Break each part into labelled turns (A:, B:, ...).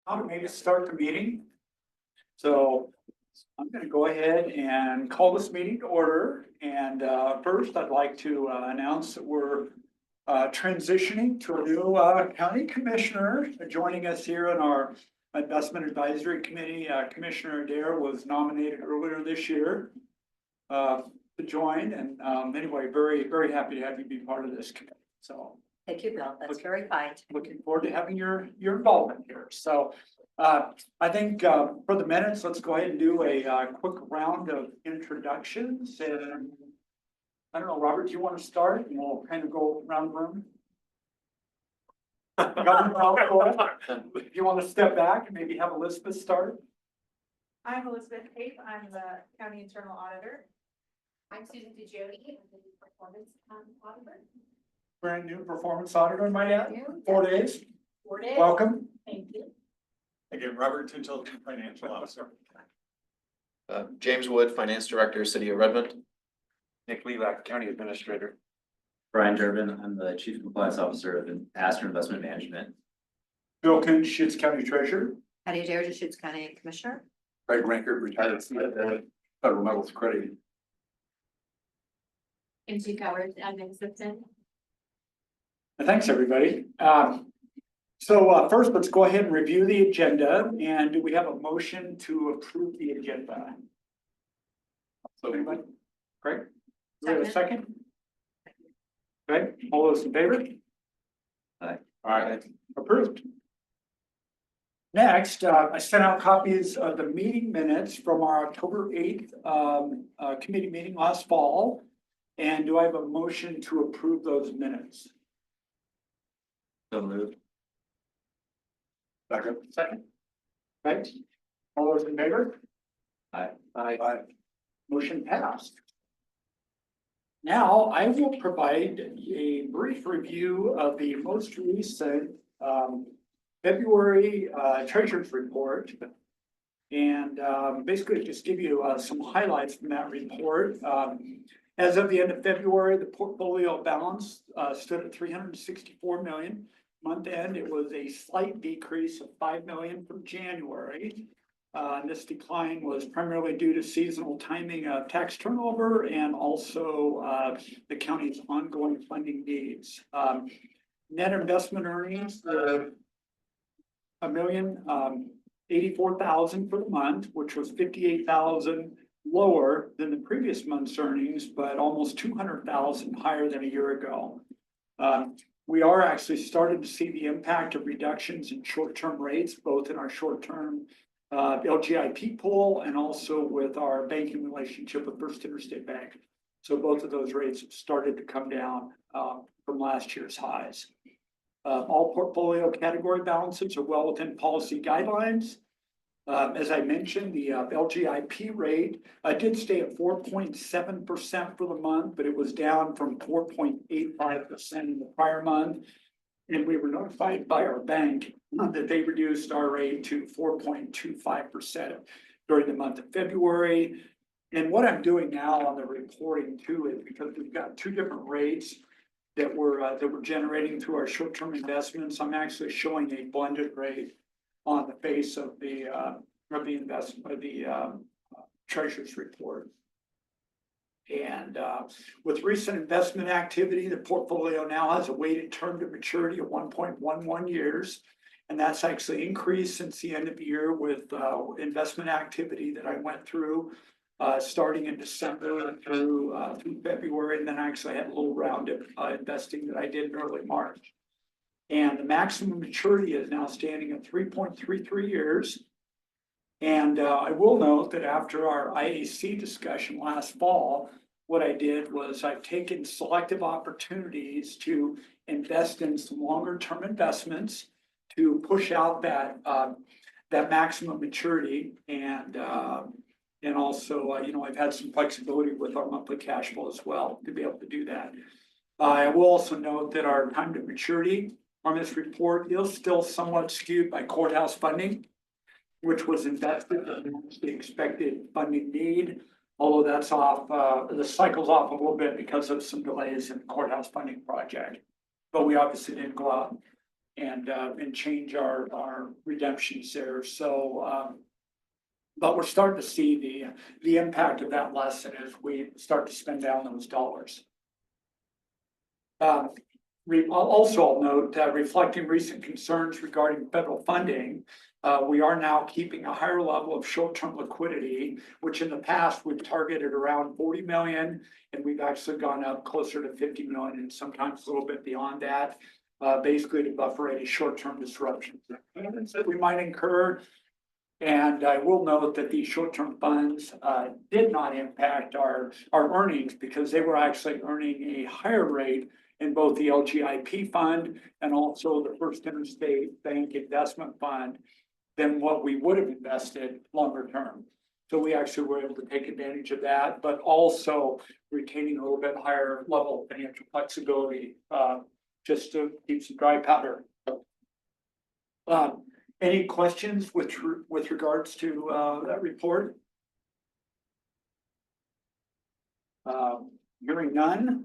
A: I'll maybe start the meeting. So I'm going to go ahead and call this meeting to order. And first, I'd like to announce that we're transitioning to a new county commissioner joining us here in our Investment Advisory Committee. Commissioner Adair was nominated earlier this year to join. And anyway, very, very happy to have you be part of this committee. So.
B: Thank you, Bill. That's very kind.
A: Looking forward to having your involvement here. So I think for the minutes, let's go ahead and do a quick round of introductions. And I don't know, Robert, do you want to start? And we'll kind of go around the room. If you want to step back and maybe have Elizabeth start.
C: I'm Elizabeth Cape. I'm the county internal auditor.
D: I'm Susan DeJody, I'm the performance auditor.
A: Brand new performance auditor, might add. 4 days.
D: 4 days.
A: Welcome.
D: Thank you.
E: Again, Robert Tintel, Chief Financial Officer.
F: James Wood, Finance Director, City of Redmond.
E: Nick Lelak, County Administrator.
G: Brian Durbin, I'm the Chief Compliance Officer of Astor Investment Management.
A: Bill Kinch, Schutz County Treasurer.
B: Patty Adair, Schutz County Commissioner.
E: Greg Rankert, retired Federal Metals Credit.
D: Angie Coward, admin assistant.
A: Thanks, everybody. So first, let's go ahead and review the agenda. And do we have a motion to approve the agenda? So anybody? Great. Do we have a second? Okay, all those in favor?
G: Aye.
A: All right, approved. Next, I sent out copies of the meeting minutes from our October 8th committee meeting last fall. And do I have a motion to approve those minutes?
G: So moved.
A: Second. Right? All those in favor?
G: Aye.
A: Aye. Motion passed. Now I will provide a brief review of the most recent February treasurer's report. And basically just give you some highlights from that report. As of the end of February, the portfolio balance stood at 364 million. Month end, it was a slight decrease of 5 million from January. And this decline was primarily due to seasonal timing of tax turnover and also the county's ongoing funding needs. Net investment earnings, $1,084,000 for the month, which was 58,000 lower than the previous month's earnings, but almost 200,000 higher than a year ago. We are actually starting to see the impact of reductions in short-term rates, both in our short-term LGIP pool and also with our banking relationship with First Interstate Bank. So both of those rates have started to come down from last year's highs. All portfolio category balances are well within policy guidelines. As I mentioned, the LGIP rate did stay at 4.7% for the month, but it was down from 4.85% in the prior month. And we were notified by our bank that they reduced our rate to 4.25% during the month of February. And what I'm doing now on the reporting too is because we've got two different rates that we're generating through our short-term investments. I'm actually showing a blended rate on the face of the treasurer's report. And with recent investment activity, the portfolio now has a weighted term to maturity of 1.11 years. And that's actually increased since the end of the year with investment activity that I went through starting in December through February. And then I actually had a little round of investing that I did in early March. And the maximum maturity is now standing at 3.33 years. And I will note that after our IAC discussion last fall, what I did was I've taken selective opportunities to invest in some longer term investments to push out that maximum maturity. And also, I've had some flexibility with our monthly cash flow as well to be able to do that. I will also note that our time to maturity on this report is still somewhat skewed by courthouse funding, which was invested in the expected funding need. Although that's off, the cycle's off a little bit because of some delays in the courthouse funding project. But we obviously didn't go out and change our redemptions there, so, but we're starting to see the impact of that lesson as we start to spend down those dollars. Also, I'll note that reflecting recent concerns regarding federal funding, we are now keeping a higher level of short-term liquidity, which in the past we've targeted around 40 million, and we've actually gone up closer to 50 million and sometimes a little bit beyond that, basically to buffer any short-term disruptions that we might incur. And I will note that these short-term funds did not impact our earnings because they were actually earning a higher rate in both the LGIP fund and also the First Interstate Bank Investment Fund than what we would have invested longer term. So we actually were able to take advantage of that, but also retaining a little bit higher level of financial flexibility, just to keep some dry powder. Any questions with regards to that report? Hearing none.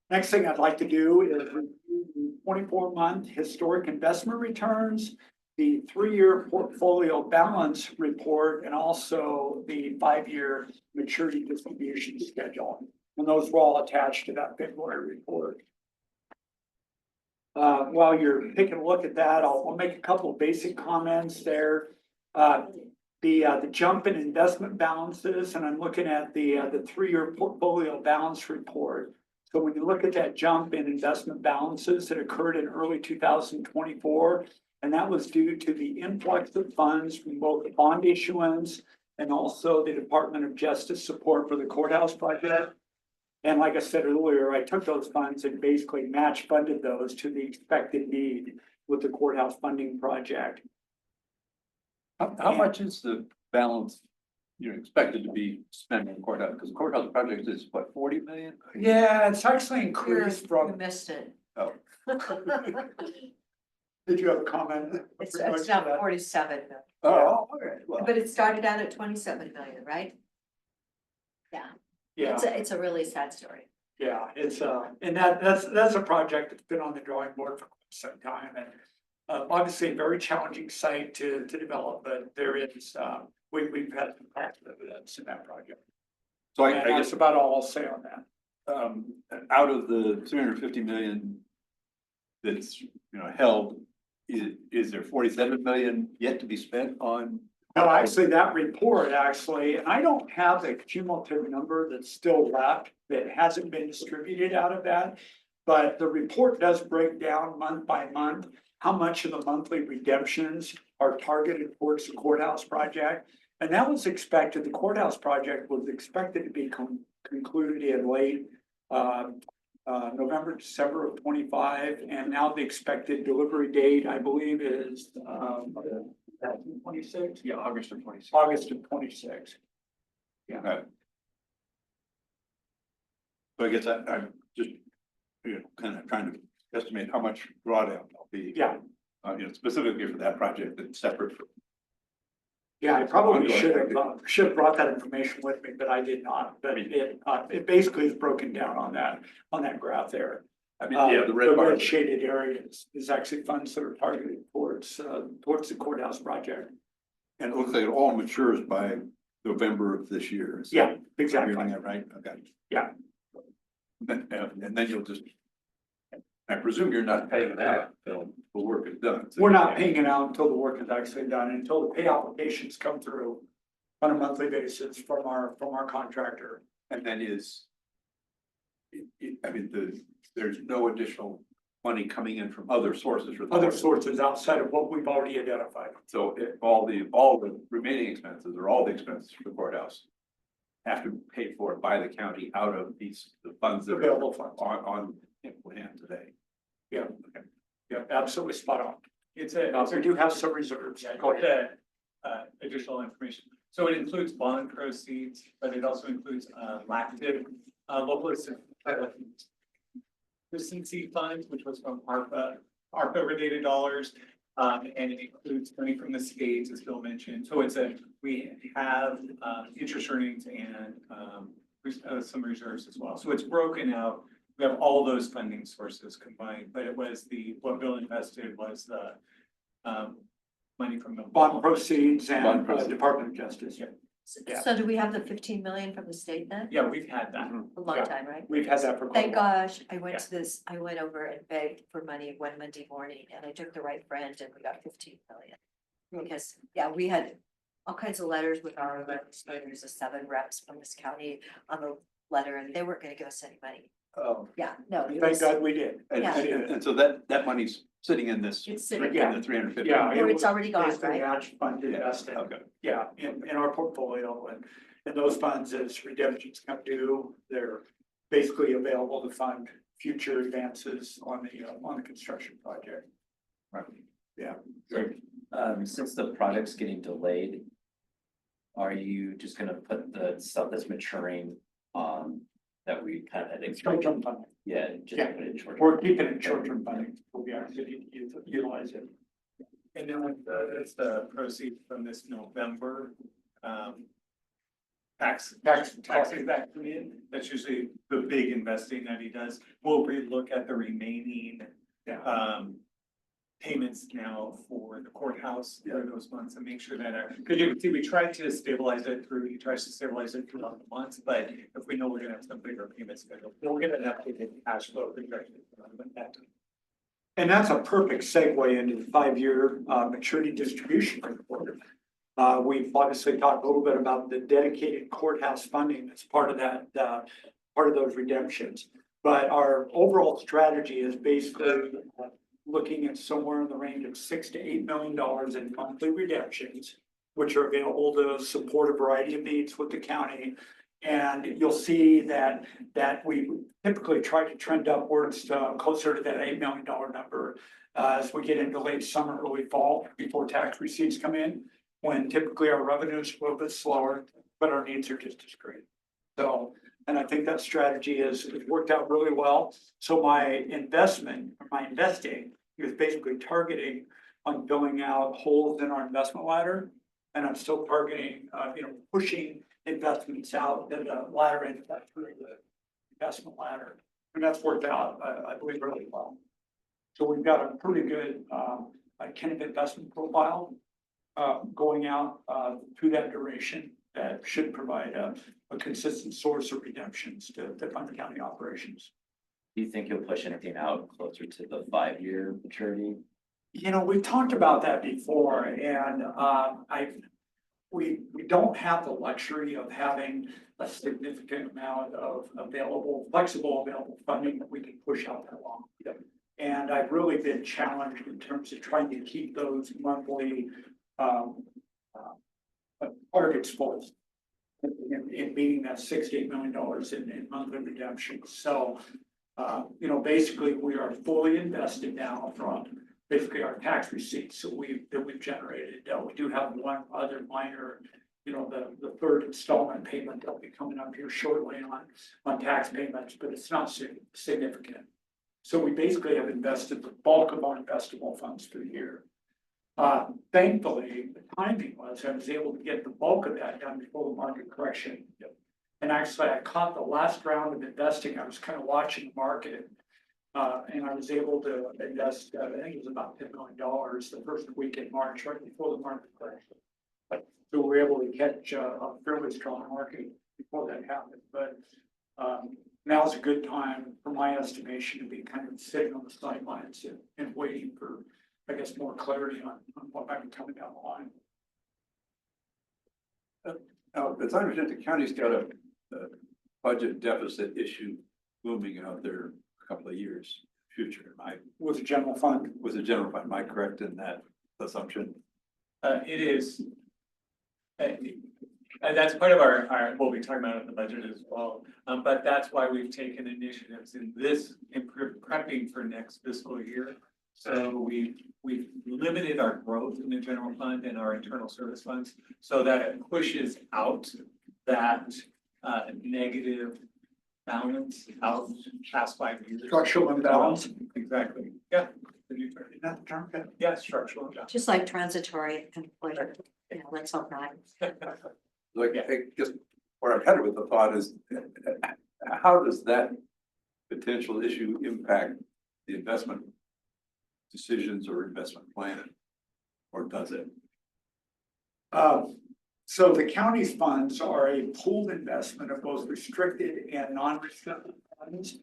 A: Next thing I'd like to do is review the 24-month historic investment returns, the 3-year portfolio balance report, and also the 5-year maturity distribution schedule. And those were all attached to that February report. While you're taking a look at that, I'll make a couple of basic comments there. The jump in investment balances, and I'm looking at the 3-year portfolio balance report. So when you look at that jump in investment balances that occurred in early 2024, and that was due to the influx of funds from both the bond issuance and also the Department of Justice support for the courthouse project. And like I said earlier, I took those funds and basically match funded those to the expected need with the courthouse funding project.
E: How much is the balance you're expected to be spending on courthouse? Because courthouse project is what, 40 million?
A: Yeah, it's actually increased
B: You
A: from,
B: missed it.
E: Oh.
A: did you have a comment? with
B: It's
A: regards to
B: now
A: that?
B: 47 million,
E: Oh, okay, well,
B: but it started out at 27 million, right? Yeah,
A: Yeah,
B: it's a really sad story.
A: yeah, it's and that's a project that's been on the drawing board for some time, and obviously a very challenging site to develop, but there is, we've had some positive evidence in that project.
E: so
A: And
E: I
A: that's
E: guess,
A: about all I'll say on that.
E: out of the 350 million that's, held, is there 47 million yet to be spent on?
A: No, actually, that report actually, and I don't have the cumulative number that's still left that hasn't been distributed out of that. But the report does break down month by month how much of the monthly redemptions are targeted towards the courthouse project. And that was expected, the courthouse project was expected to be concluded in late November, December of 25. And now the expected delivery date, I believe, is 26?
E: Yeah, August of 26.
A: August of 26.
E: Okay. So I guess I'm just, kind of trying to estimate how much drawdown will be.
A: Yeah,
E: Specifically for that project that's separate from.
A: yeah, I probably
E: Ongoing
A: should have brought that information with me, but I did not. But it basically is broken down on that graph there.
E: I mean, yeah, the red bar.
A: red shaded area is actually funds that are targeted towards the courthouse project.
E: And it looks like it all matures by November of this year. Is
A: Yeah,
E: that-
A: exactly.
E: Am I reading that right? Okay.
A: Yeah.
E: And then you'll just, I presume you're not paying it out until the work is done. So
A: We're not paying it out until the work is actually done, until the pay applications come through on a monthly basis from our contractor.
E: And then there's no additional money coming in from other sources. for the
A: Other
E: work.
A: sources outside of what we've already identified.
E: So all the remaining expenses or all the expenses for the courthouse have to be paid for by the county out of the funds that are
A: Available funds.
E: on hand today.
A: Yeah, yeah, absolutely spot on.
H: It's
A: We do have some reserves. Go ahead.
H: additional information. So it includes bond proceeds, but it also includes LACTIV, local efficiency funds, which was from ARPA related dollars, And it includes money from the states, as Bill mentioned. So we have, interest earnings and, some reserves as well. So it's broken out. We have all those funding sources combined, but what Bill invested was the, money from the.
A: Bond proceeds and
E: Bond proceeds.
A: Department of Justice. Yeah.
B: So do we have the 15 million from the state then?
H: Yeah, we've had that.
B: A long
A: Yeah.
B: time, right?
A: We've had that for quite a
B: Thank
A: while.
B: gosh, I went over and begged for money one Monday morning and I took the right friend and we got 15 million. Because, yeah, we had all kinds of letters with our legislators, the 7 reps from this county on the letter and they weren't gonna give us any money.
E: Oh,
B: Yeah, no, it
A: Thank
B: was,
A: God we did.
E: and,
B: Yeah.
E: and so that money's sitting in this,
B: it's
E: in
B: sitting,
A: Yeah.
E: the 350.
A: Yeah.
B: or
A: it
B: it's
A: was
B: already gone,
A: basically
B: right?
A: match fund invested.
E: Okay.
A: Yeah, in our portfolio and those funds as redemptions come due, they're basically available to fund future advances on the construction project.
E: Right.
A: Yeah.
G: Since the project's getting delayed, are you just gonna put the stuff that's maturing on that we kind of,
A: Short-term funding.
G: yeah, just
A: Yeah.
G: put it in short?
A: We're keeping it short-term funding. We'll be actually utilize it.
H: And then with it's the proceeds from this November, tax that come in, that's usually the big investing that he does. We'll relook at the remaining,
A: Yeah.
H: payments now for the courthouse for those months and make sure that because you can see, we tried to stabilize it he tries to stabilize it throughout the months, but if we know we're gonna have some bigger payments scheduled, we'll get an updated cash flow projection.
A: And that's a perfect segue into the 5-year maturity distribution report. We've obviously talked a little bit about the dedicated courthouse funding that's part of that, part of those redemptions. But our overall strategy is basically looking at somewhere in the range of $6 to $8 million in monthly redemptions, which are available to support a variety of needs with the county. And you'll see that we typically try to trend upwards to closer to that $8 million number as we get into late summer, early fall, before tax receipts come in, when typically our revenue is a little bit slower, but our needs are just as great. So, and I think that strategy has worked out really well. So my investing is basically targeting on filling out holes in our investment ladder. And I'm still targeting, pushing investments out at the ladder end of that through the investment ladder. And that's worked out, I believe, really well. So we've got a pretty good, kind of investment profile going out through that duration that should provide a consistent source of redemptions to fund county operations.
G: Do you think you'll push anything out closer to the 5-year maturity?
A: We've talked about that before and we don't have the luxury of having a significant amount of flexible available funding that we can push out that long. And I've really been challenged in terms of trying to keep those monthly targets full in meeting that $6 to $8 million in monthly redemptions. So, basically we are fully invested now from basically our tax receipts that we've generated. We do have one other minor, the third installment payment that'll be coming up here shortly on tax payments, but it's not significant. So we basically have invested the bulk of our investable funds for the year. Thankfully, the timing was I was able to get the bulk of that done before the market correction. And actually, I caught the last round of investing. I was kind of watching the market. And I was able to invest, I think it was about $10 million the first week in March, right before the market correction. So we were able to catch a fairly strong market before that happened. But now's a good time, for my estimation, to be kind of sitting on the sidelines and waiting for, I guess, more clarity on what might be coming down the line.
E: Now, as I understand, the county's got a budget deficit issue looming out there a couple of years future.
A: With the general fund.
E: Was the general fund, am I correct in that assumption?
H: It is. And that's part of our, we'll be talking about in the budget as well. But that's why we've taken initiatives in prepping for next fiscal year. So we've limited our growth in the general fund and our internal service funds so that it pushes out that negative balance out past 5 years.
A: Structural imbalance.
H: Exactly, yeah. the new term.
A: Not the term, okay.
H: Yeah, structural adjustment.
B: Just like transitory and, let's hope not.
E: Like, I guess where I'm headed with the thought is, how does that potential issue impact the investment decisions or investment plan? Or does it?
A: So the county's funds are a pooled investment of both restricted and non-restricted funds.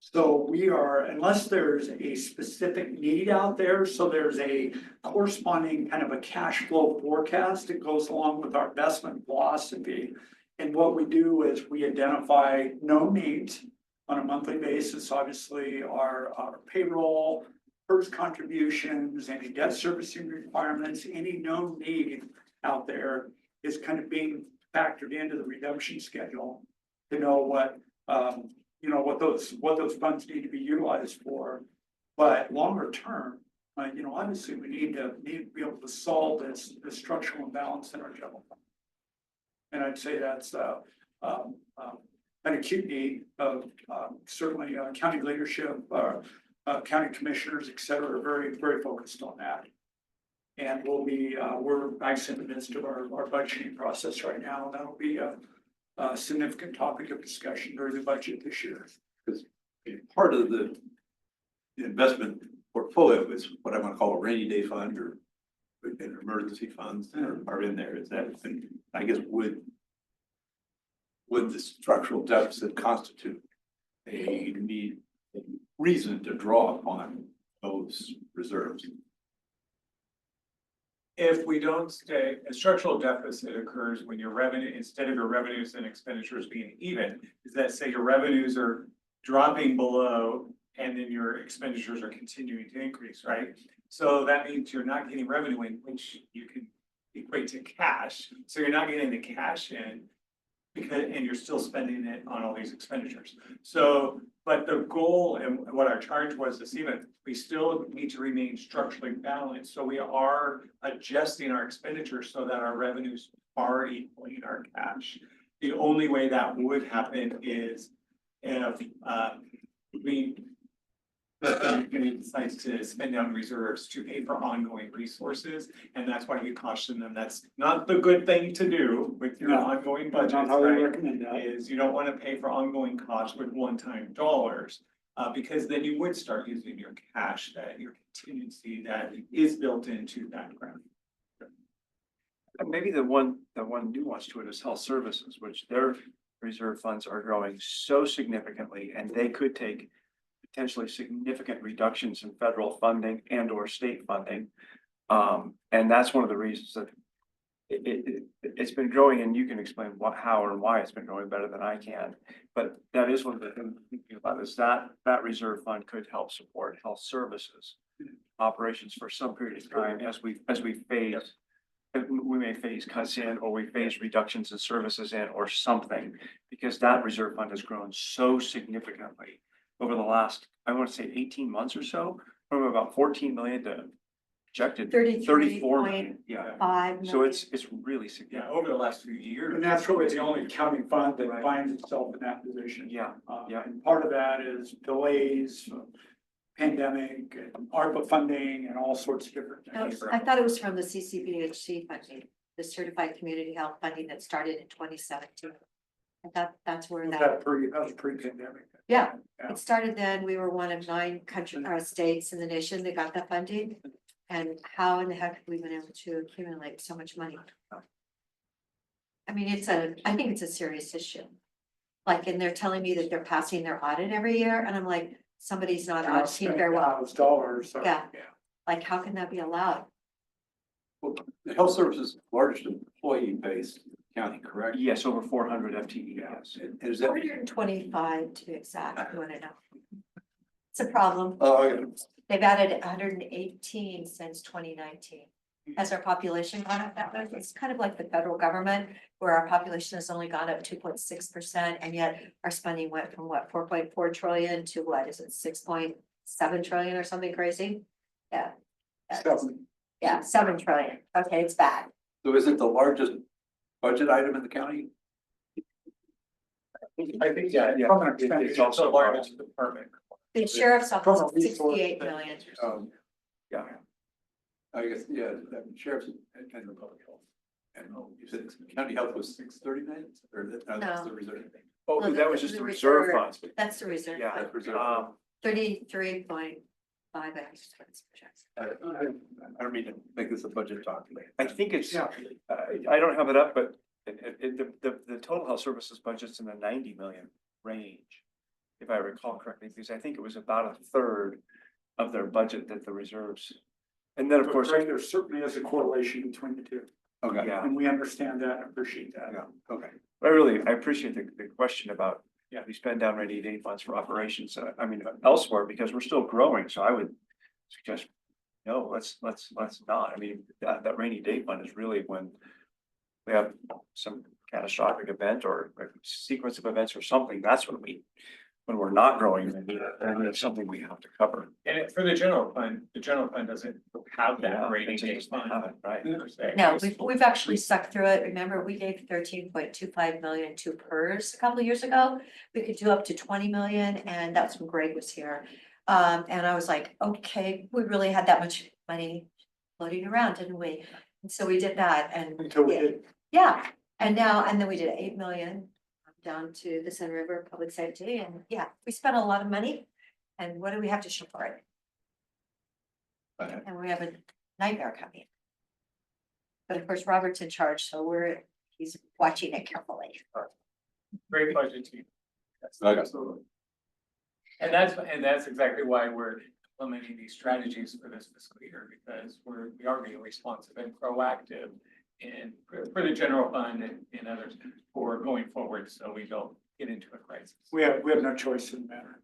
A: So we are, unless there's a specific need out there, so there's a corresponding kind of a cash flow forecast that goes along with our investment philosophy. And what we do is we identify known needs on a monthly basis, obviously our payroll, first contributions, any debt servicing requirements, any known need out there is kind of being factored into the redemption schedule to know what, what those funds need to be utilized for. But longer term, obviously we need to be able to solve this structural imbalance in our general fund. And I'd say that's an acute need of certainly county leadership, county commissioners, et cetera, are very, very focused on that. And we're actually in the midst of our budgeting process right now, and that'll be a significant topic of discussion during the budget this year.
E: Because part of the investment portfolio is what I'm gonna call a rainy day fund or an emergency funds are in there. Is that, I guess, would the structural deficit constitute a need, a reason to draw upon those reserves?
H: If we don't stay, a structural deficit occurs when your revenue, instead of your revenues and expenditures being even, is that say your revenues are dropping below and then your expenditures are continuing to increase, right? So that means you're not getting revenue in, which you can equate to cash. So you're not getting the cash in and you're still spending it on all these expenditures. So, but the goal and what our charge was this evening, we still need to remain structurally balanced. So we are adjusting our expenditures so that our revenues are equaling our cash. The only way that would happen is if we decides to spend down reserves to pay for ongoing resources, and that's why we caution them. That's not the good thing to do with your
A: No,
H: ongoing
A: That's
H: budgets,
A: not how we
H: right?
A: recommend that.
H: Is you don't want to pay for ongoing costs with one-time dollars. Because then you would start using your cash, that your contingency that is built into that grant.
I: Maybe the one nuance to it is health services, which their reserve funds are growing so significantly, and they could take potentially significant reductions in federal funding and or state funding. And that's one of the reasons that it's been growing, and you can explain how and why it's been growing better than I can. But that is one of the things I'm thinking about, is that reserve fund could help support health services operations for some period of time as we phase. We may phase cuts in, or we phase reductions in services in, or something, because that reserve fund has grown so significantly over the last, I want to say 18 months or so, from about 14 million to projected 34 million. Yeah.
B: 5
I: So
B: million.
I: it's really
H: Yeah,
I: significant.
H: over the last few years.
A: And that's really the only county fund that finds itself in that position.
I: Yeah, yeah.
A: And part of that is delays, pandemic, and ARPA funding, and all sorts of different
B: No,
A: things.
B: I thought it was from the CCBHC funding, the Certified Community Health funding that started in 2017. I thought that's where
A: That was pre-pandemic.
B: yeah,
A: Yeah.
B: it started then. We were one of 9 states in the nation that got that funding. And how in the heck have we been able to accumulate so much money? I mean, I think it's a serious issue. Like, and they're telling me that they're passing their audit every year, and I'm like, somebody's not auditing very well.
A: Those dollars, so.
B: Yeah. Like, how can that be allowed?
E: Well, the health services largest employee base in the county, correct?
I: Yes, over 400 FTE, yes.
E: And is that?
B: 125 to be exact, you wanna know? It's a problem.
E: Oh, yeah.
B: They've added 118 since 2019. Has our population gone up that much? It's kind of like the federal government, where our population has only gone up 2.6%, and yet our spending went from 4.4 trillion to what is it, 6.7 trillion or something crazy? Yeah. Yeah, 7 trillion. Okay, it's bad.
E: So is it the largest budget item in the county?
H: I think, yeah,
A: From an
H: it's
A: expenditure.
H: also the largest department.
B: The sheriff's office
A: From a
B: is
A: resource
B: 68 million.
I: Yeah.
E: I guess, yeah, that sheriff's and the public health. And you said county health was 639, or that's the reserve?
I: Oh,
B: No,
I: that was
B: that's
I: just
B: the
I: the reserve
B: reserve.
I: funds.
B: That's the reserve.
I: Yeah,
E: That's reserve.
B: 33.5.
E: I don't mean to make this a budget talk.
I: I think it's,
A: Yeah.
I: I don't have it up, but the total health services budget's in the 90 million range. If I recall correctly, because I think it was about a third of their budget that the reserves. And then, of course,
A: There certainly is a correlation between the two,
E: Okay,
I: yeah,
A: and we understand that and appreciate that.
E: yeah, okay.
I: I appreciate the question about, yeah, we spend down rainy day funds for operations, I mean, elsewhere, because we're still growing, so I would suggest, no, let's not, I mean, that rainy day fund is really when we have some catastrophic event or a sequence of events or something, that's when we're not growing, and it's something we have to cover.
H: And for the general fund doesn't have
I: Yeah,
H: that rating
I: it
H: day
I: just doesn't
H: fund.
I: have it, right?
H: per se.
B: No, we've actually stuck through it. Remember, we gave 13.25 million to PERS a couple of years ago. We could do up to 20 million, and that's when Greg was here. And I was like, okay, we really had that much money floating around, didn't we? And so we did that and.
A: Until we did,
B: Yeah, and then we did 8 million down to the Sun River Public Safety, and yeah, we spent a lot of money. And what do we have to show for it?
E: Okay.
B: And we have a nightmare coming. But of course, Robert's in charge, so he's watching it carefully.
H: Great budget team.
E: Absolutely.
H: And that's exactly why we're implementing these strategies for this fiscal year, because we are being responsive and proactive. And for the general fund and others for going forward, so we don't get into a crisis.
A: we have no choice in the matter.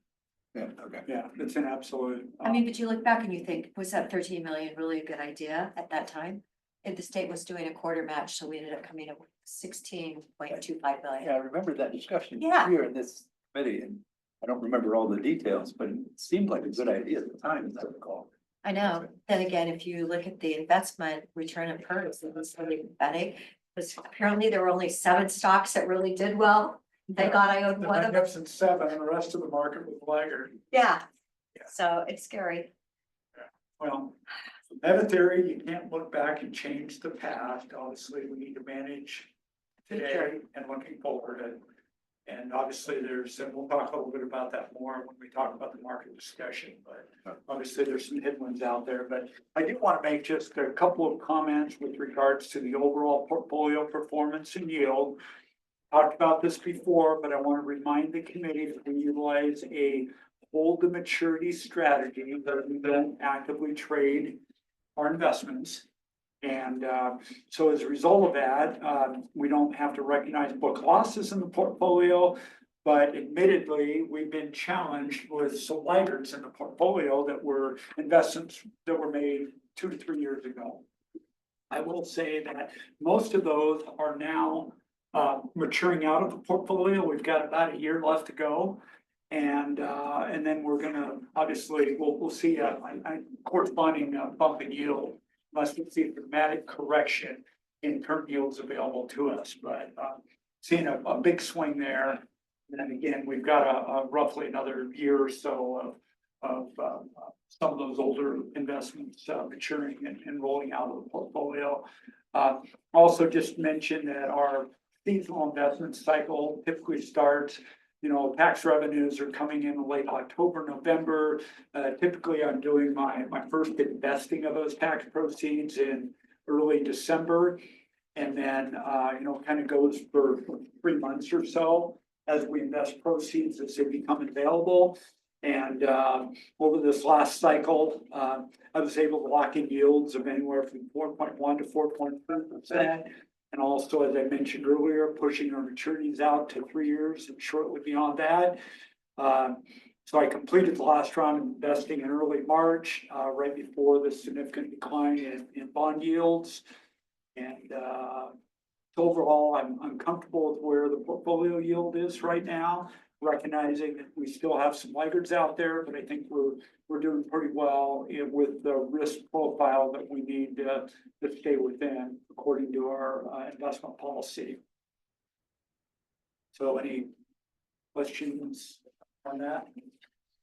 E: Yeah, okay.
A: Yeah, it's an absolute.
B: I mean, but you look back and you think, was that 13 million really a good idea at that time? If the state was doing a quarter match, so we ended up coming up with 16.25 million.
E: Yeah, I remember that discussion
B: Yeah.
E: here in this committee, and I don't remember all the details, but it seemed like a good idea at the time, as I recall.
B: I know. Then again, if you look at the investment return of PERS, it was really pathetic. Because apparently there were only 7 stocks that really did well. Thank God I owned
A: The
B: one of them.
A: Magnificent Seven and the rest of the market was laggard.
B: Yeah.
A: Yeah.
B: So it's scary.
A: Well, I have a theory, you can't look back and change the past. Obviously, we need to manage today and looking forward. And obviously and we'll talk a little bit about that more when we talk about the market discussion, but obviously there's some headwinds out there. But I do want to make just a couple of comments with regards to the overall portfolio performance and yield. Talked about this before, but I want to remind the committee that we utilize a hold to maturity strategy that we don't actively trade our investments. And so as a result of that, we don't have to recognize book losses in the portfolio. But admittedly, we've been challenged with some laggards in the portfolio that were investments that were made 2 to 3 years ago. I will say that most of those are now maturing out of the portfolio. We've got about a year left to go. And then we're gonna, obviously, we'll see a corresponding bump in yield. Unless we see a dramatic correction in current yields available to us, but seeing a big swing there. And then again, we've got a roughly another year or so of some of those older investments maturing and rolling out of the portfolio. Also just mention that our seasonal investment cycle typically starts. Tax revenues are coming in late October, November. Typically, I'm doing my first investing of those tax proceeds in early December. And then, kind of goes for 3 months or so as we invest proceeds as they become available. And over this last cycle, I was able to lock in yields of anywhere from 4.1 to 4.3%. And also, as I mentioned earlier, pushing our maturities out to 3 years and shortly beyond that. So I completed the last round of investing in early March, right before the significant decline in bond yields. And overall, I'm comfortable with where the portfolio yield is right now, recognizing that we still have some laggards out there, but I think we're doing pretty well with the risk profile that we need to stay within according to our investment policy. So any questions on that?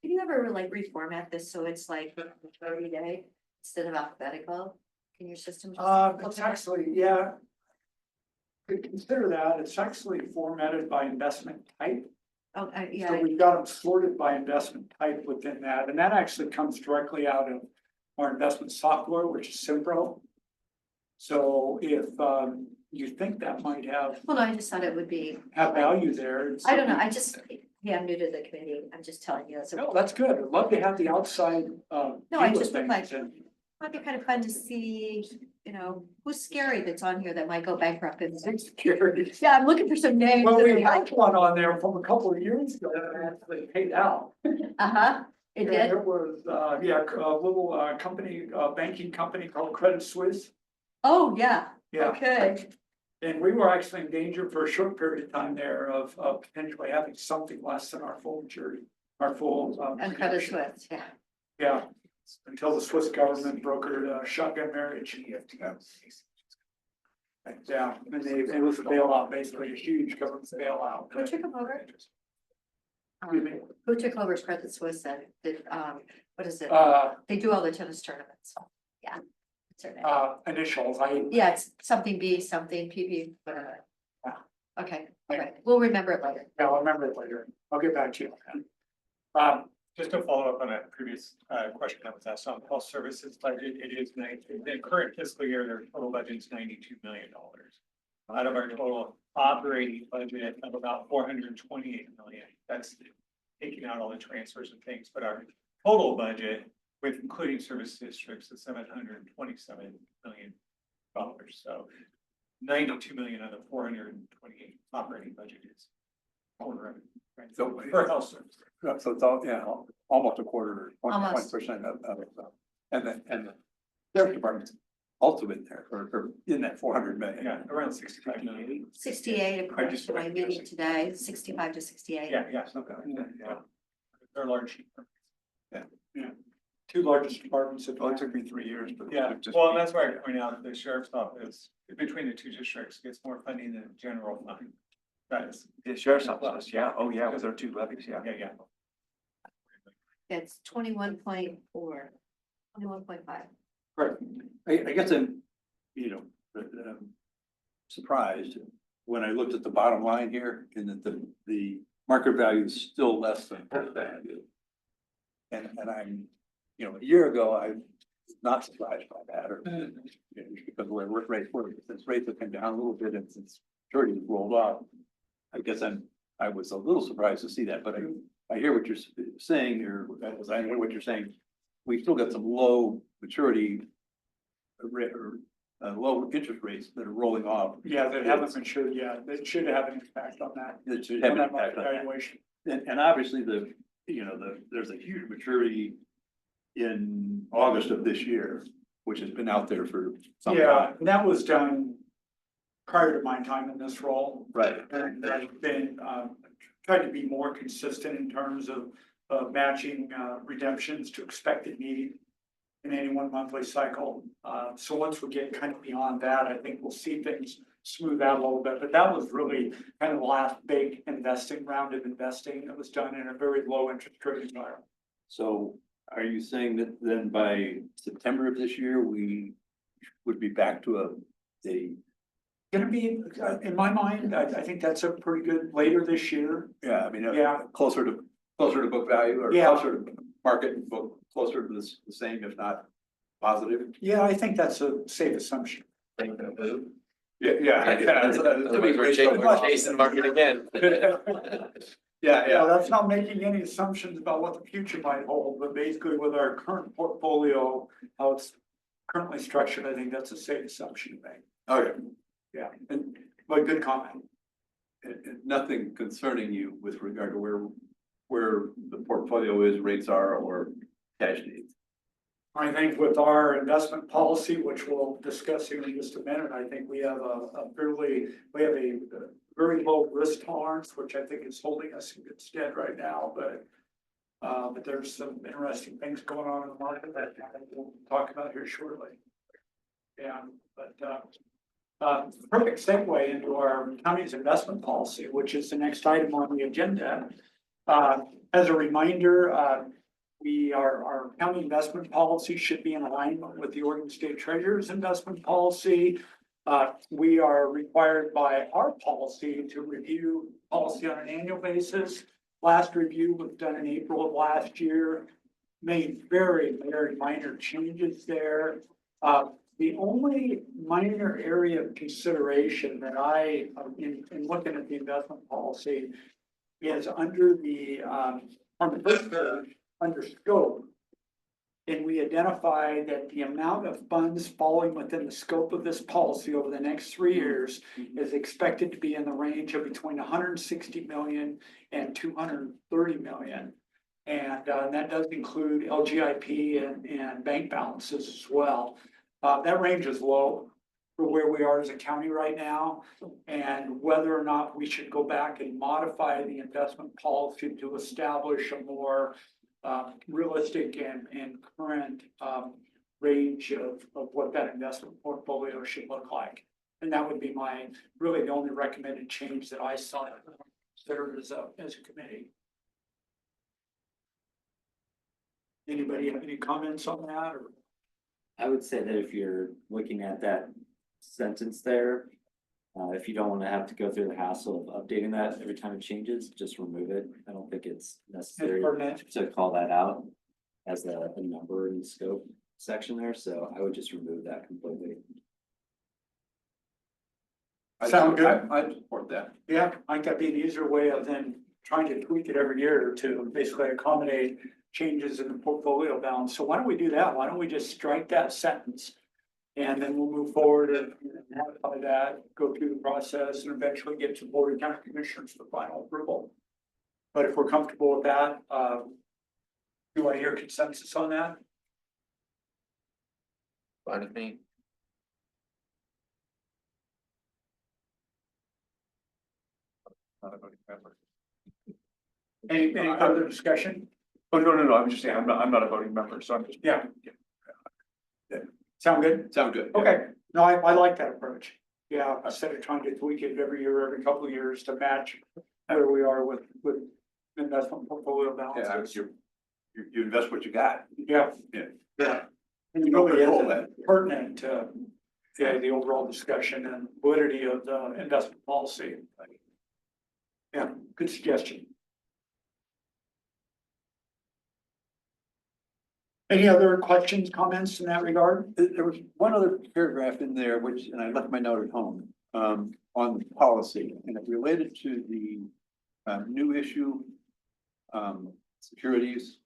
B: Can you ever like reformat this so it's like 30 day? instead of alphabetical? Can your system? just
A: It's
B: open it?
A: actually, yeah. Could consider that, it's actually formatted by investment type.
B: Oh,
A: So
B: yeah,
A: we've got them sorted by investment type within that, and that actually comes directly out of our investment software, which is Simpro. So if you think that might
B: well, no, I just thought it would be,
A: have value there. it's-
B: I don't know, I just, yeah, I'm new to the committee, I'm just telling you, it's a.
A: No, that's good. I'd love to have the outside
B: No, I
A: view of
B: just would like-
A: things, and
B: Might be kind of fun to see, you know, who's scary that's on here that might go bankrupt and.
A: it's scary.
B: Yeah, I'm looking for some names.
A: Well,
B: that
A: we
B: are
A: had
B: like,
A: one on there from a couple of years ago that actually paid out.
B: uh-huh, it
A: And
B: did,
A: It was, a little company, banking company called Credit Suisse.
B: oh, yeah,
A: Yeah,
B: okay,
A: and we were actually in danger for a short period of time there of potentially having something less than our full maturity, our full.
B: and Credit
A: redemption.
B: Suisse, yeah.
A: Yeah, until the Swiss government brokered a shotgun marriage. Yeah, and it was a bailout, basically a huge government bailout.
B: Who took them over?
A: Excuse me.
B: Who took over Credit Suisse and did, what is it?
A: Uh,
B: They do all the tennis tournaments, yeah. What's her name?
A: initials,
B: Yeah, it's something B, something PB, whatever.
A: Yeah.
B: Okay, all right, we'll remember it later.
A: I'll remember it later. I'll get back to you. on that.
H: Just to follow up on a previous question that was asked on health services budget, it is the current fiscal year, their total budget is $92 million. Out of our total operating budget of about 428 million, that's taking out all the transfers and things, but our total budget with including service districts is $727 million. So 92 million out of 428 operating budget is. Right, so for health services.
E: So it's all, yeah, almost a quarter,
B: Almost.
E: 20% of it. So. And the sheriff department's also in there, or in that 400 million.
H: Yeah, around 65 million.
B: 68 according
H: just
B: to my
H: read
B: meeting
H: this.
B: today, 65 to 68.
H: Yeah, yeah.
E: Okay.
H: Yeah. They're large.
A: Two largest departments.
I: Well, it took me 3 years, but.
H: Yeah,
I: it just-
H: well, and that's why I point out the sheriff's office, between the two districts, gets more funding than the general fund. That is,
I: The sheriff's office, yeah, oh, yeah, with their 2 levies, yeah.
H: yeah, yeah.
B: It's 21.4, 21.5.
E: Right. I guess I'm, surprised when I looked at the bottom line here and that the market value is still less than book value. And I'm, a year ago, I was not surprised by that or because where rates were, since rates have come down a little bit and since maturity has rolled off. I guess I was a little surprised to see that, but I hear what you're saying, or as I hear what you're saying, we still got some low maturity low interest rates that are rolling off.
A: Yeah, that haven't matured yet. That should have an impact on that.
E: That should have
A: On
E: an
A: that market
E: impact on that.
A: valuation.
E: And obviously there's a huge maturity in August of this year, which has been out there for some
A: Yeah,
E: time.
A: and that was done prior to my time in this role.
E: Right.
A: And I've been, tried to be more consistent in terms of matching, redemptions to expected need in any one monthly cycle. So once we get kind of beyond that, I think we'll see things smooth out a little bit, but that was really kind of the last big round of investing that was done in a very low interest rate environment.
E: So are you saying that then by September of this year, we would be back to a
A: Gonna be, in my mind, I think that's a pretty good later this year.
E: yeah, I mean,
A: Yeah.
E: closer to book value or
A: Yeah.
E: closer to market book, closer to the same, if not positive?
A: Yeah, I think that's a safe assumption.
E: Yeah.
F: We're chasing market again.
A: Yeah, that's not making any assumptions about what the future might hold, but basically with our current portfolio, how it's currently structured, I think that's a safe assumption to make.
E: Okay,
A: Yeah, but good comment.
E: and nothing concerning you with regard to where the portfolio is, rates are, or cash needs?
A: I think with our investment policy, which we'll discuss here in just a minute, I think we have a very low risk tolerance, which I think is holding us in good stead right now, but there's some interesting things going on in the market that we'll talk about here shortly. Yeah, but perfect segue into our county's investment policy, which is the next item on the agenda. As a reminder, our county investment policy should be in alignment with the Oregon State Treasurer's investment policy. We are required by our policy to review policy on an annual basis. Last review was done in April of last year, made very, very minor changes there. The only minor area of consideration that in looking at the investment policy is under on the first page, under scope. And we identify that the amount of funds falling within the scope of this policy over the next 3 years is expected to be in the range of between 160 million and 230 million. And that does include LGIP and bank balances as well. That range is low for where we are as a county right now. And whether or not we should go back and modify the investment policy to establish a more realistic and current range of what that investment portfolio should look like. And that would be really the only recommended change that I saw considered as a committee. Anybody have any comments on that, or?
G: I would say that if you're looking at that sentence there, if you don't want to have to go through the hassle of updating that every time it changes, just remove it. I don't think it's necessary
A: Permanent.
G: to call that out as a number in the scope section there, so I would just remove that completely.
A: Sound good?
E: I support that.
A: Yeah, I think that'd be an easier way of then trying to tweak it every year to basically accommodate changes in the portfolio balance. So why don't we do that? Why don't we just strike that sentence? And then we'll move forward and modify that, go through the process, and eventually get to Board of County Commissioners for final approval. But if we're comfortable with that, do I hear consensus on that?
F: Fine with me.
I: Not a voting member.
A: Any further discussion?
I: Oh, no, I'm just saying, I'm not a voting member, so I'm just.
A: Yeah. Sound good?
E: Sound good.
A: Okay, no, I like that approach. Yeah, instead of trying to tweak it every year, every couple of years to match where we are with investment portfolio
E: Yeah,
A: balances.
E: you invest what you got.
A: Yeah.
E: Yeah.
A: Yeah. And
E: No
A: really
E: control
A: is pertinent to the overall discussion and validity of the investment policy. Yeah, good suggestion. Any other questions, comments in that regard?
E: There was one other paragraph in there, which, and I left my note at home, on the policy, and it related to the new issue securities.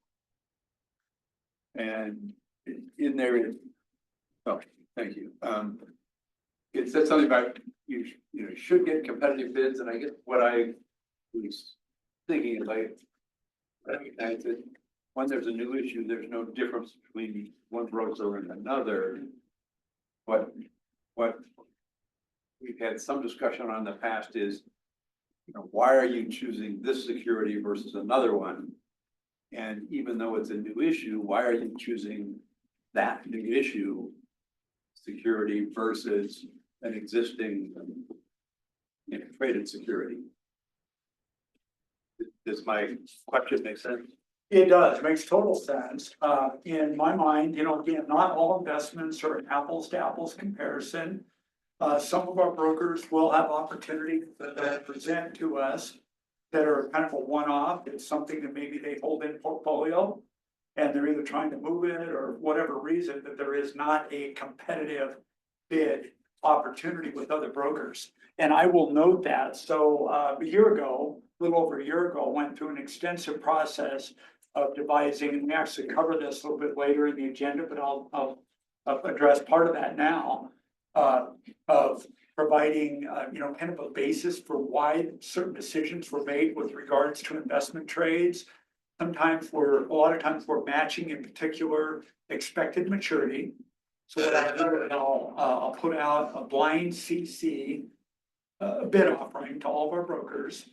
E: And in there, oh, thank you. It said something about you should get competitive bids, and I guess what I was thinking is I recognize that when there's a new issue, there's no difference between one broker and another. What we've had some discussion on in the past is, why are you choosing this security versus another one? And even though it's a new issue, why are you choosing that new issue security versus an existing traded security? Does my question make sense?
A: It does, makes total sense. In my mind, again, not all investments are an apples to apples comparison. Some of our brokers will have opportunities that present to us that are kind of a one-off. It's something that maybe they hold in portfolio and they're either trying to move it or whatever reason, that there is not a competitive bid opportunity with other brokers. And I will note that. So a little over a year ago, went through an extensive process of devising, and we actually cover this a little bit later in the agenda, but I'll address part of that now, of providing, kind of a basis for why certain decisions were made with regards to investment trades. A lot of times we're matching in particular expected maturity. So what I do is I'll put out a blind CC bid offering to all of our brokers,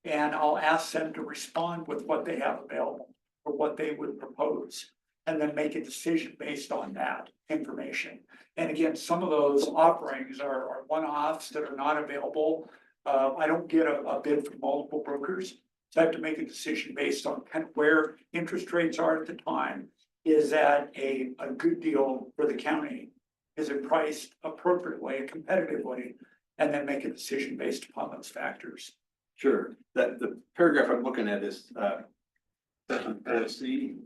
A: and I'll ask them to respond with what they have available or what they would propose, and then make a decision based on that information. And again, some of those offerings are one-offs that are not available. I don't get a bid from multiple brokers. So I have to make a decision based on kind of where interest rates are at the time. Is that a good deal for the county? Is it priced appropriately, competitively? And then make a decision based upon those factors.
E: Sure, that the paragraph I'm looking at is, section 4C.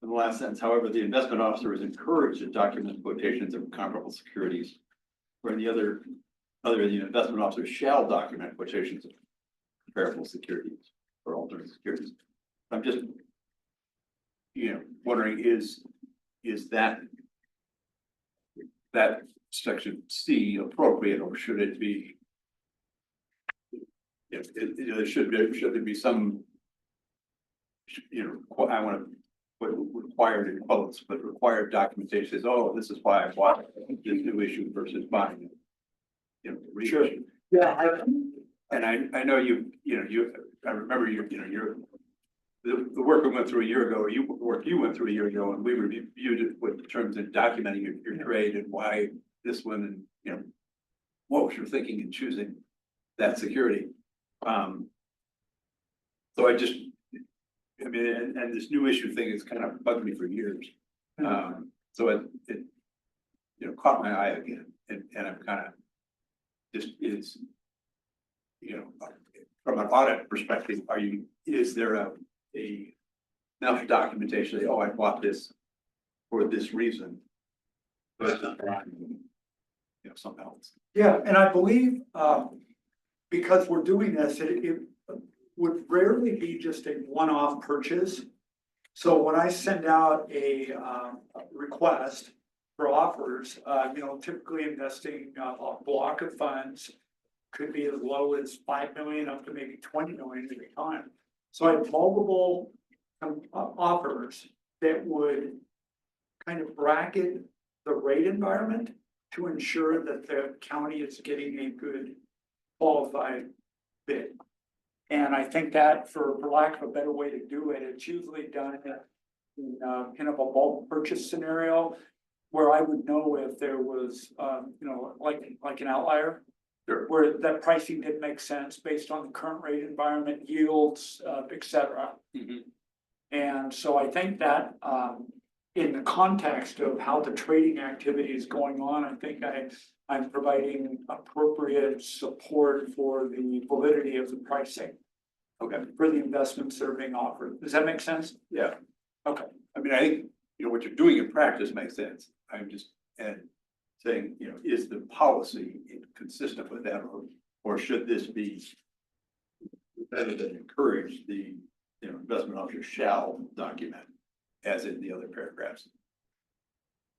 E: In the last sentence, however, the investment officer is encouraged to document quotations of comparable securities. Where the other, the investment officer shall document quotations of comparable securities or alternate securities. I'm just, wondering, is that section C appropriate, or should it be? If should there be some, I want to put required in quotes, but required documentation says, oh, this is why I bought this new issue versus buying it.
A: Sure. Yeah.
E: And I know I remember the work we went through a year ago, or work you went through a year ago, and we reviewed it with terms of documenting your trade and why this one, and what was your thinking in choosing that security. So and this new issue thing has kind of bugged me for years. So it caught my eye again, and I'm kind of just is, from an audit perspective, is there enough documentation that, oh, I bought this for this reason? Versus something else.
A: Yeah, and I believe, because we're doing this, it would rarely be just a one-off purchase. So when I send out a request for offers, typically investing a block of funds could be as low as 5 million up to maybe 20 million at a time. So I have multiple offers that would kind of bracket the rate environment to ensure that the county is getting a good qualified bid. And I think that, for lack of a better way to do it, it's usually done in kind of a bulk purchase scenario where I would know if there was, like an outlier.
E: Sure.
A: Where that pricing didn't make sense based on the current rate environment, yields, et cetera.
E: Mm-hmm.
A: And so I think that, in the context of how the trading activity is going on, I think I'm providing appropriate support for the validity of the pricing.
E: Okay.
A: For the investments that are being offered. Does that make sense?
E: Yeah.
A: Okay.
E: I mean, I think, what you're doing in practice makes sense. I'm just, saying, is the policy consistent with that, or should this be better than encourage the, investment officer shall document, as in the other paragraphs?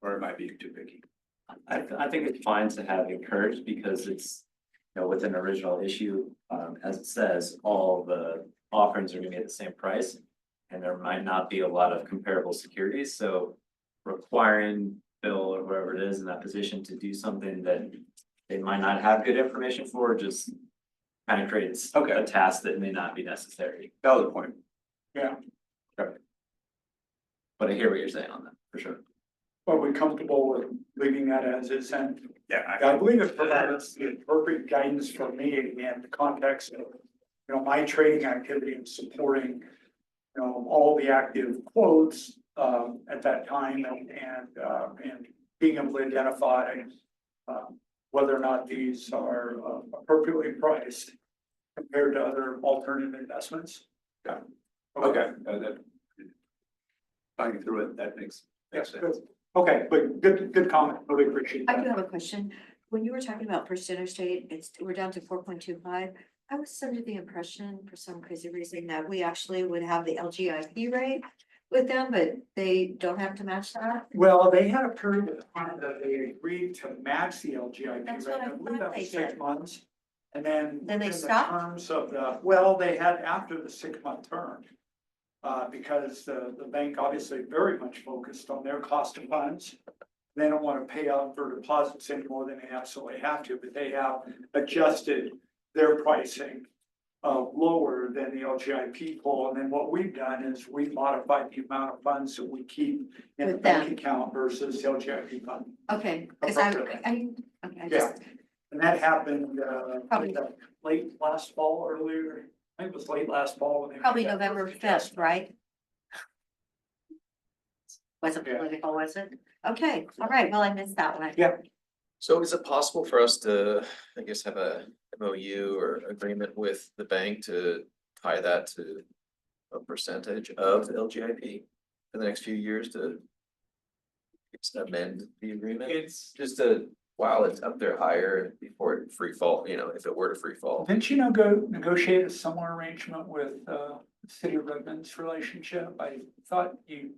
E: Or it might be too picky.
G: I think it's fine to have encouraged, because it's, with an original issue, as it says, all the offerings are gonna be at the same price. And there might not be a lot of comparable securities, so requiring Bill or whoever it is in that position to do something that they might not have good information for, just kind of creates a task that may not be necessary.
E: Valid point.
A: Yeah.
G: But I hear what you're saying on that, for sure.
A: Are we comfortable with leaving that as is? And
E: Yeah.
A: I believe it provides the appropriate guidance for me in the context of, my trading activity and supporting, all the active quotes, at that time, and being able to identify, whether or not these are appropriately priced compared to other alternative investments.
E: Yeah. Okay. Finding through it, that makes sense.
A: Okay, but good comment. Really appreciate
B: I do
A: that.
B: have a question. When you were talking about First Interstate, we're down to 4.25. I was under the impression, for some crazy reason, that we actually would have the LGIP rate with them, but they don't have to match that.
A: Well, they had a period of time that they agreed to match the LGIP
B: That's
A: rate.
B: what I
A: believe
B: thought
A: that was
B: they
A: 6
B: did.
A: months. And then.
B: Then they
A: in the
B: stopped?
A: Terms of they had after the 6-month term. Because the bank obviously very much focused on their cost of funds. They don't want to pay out for deposits any more than they absolutely have to, but they have adjusted their pricing lower than the LGIP pool. And then what we've done is we've modified the amount of funds that we keep in the
B: With
A: bank
B: them.
A: account versus the LGIP fund.
B: Okay, because
A: Appropriately.
B: okay, I
A: Yeah.
B: just,
A: And that happened
B: Probably.
A: late last fall, earlier I think it was late last fall. when they made
B: Probably
A: that
B: November
A: first
B: fifth,
A: adjustment.
B: right? Wasn't
A: Yeah.
B: political, was it? Okay, all right, well, I missed that one.
A: Yeah.
F: So is it possible for us to, I guess, have a MOU or agreement with the bank to tie that to a percentage of LGIP for the next few years to amend the agreement?
H: It's,
F: Just to, while it's up there higher before it free fall, you know, if it were to free fall.
A: Didn't you know, go negotiate a similar arrangement with, the City of Redmond's relationship? I thought you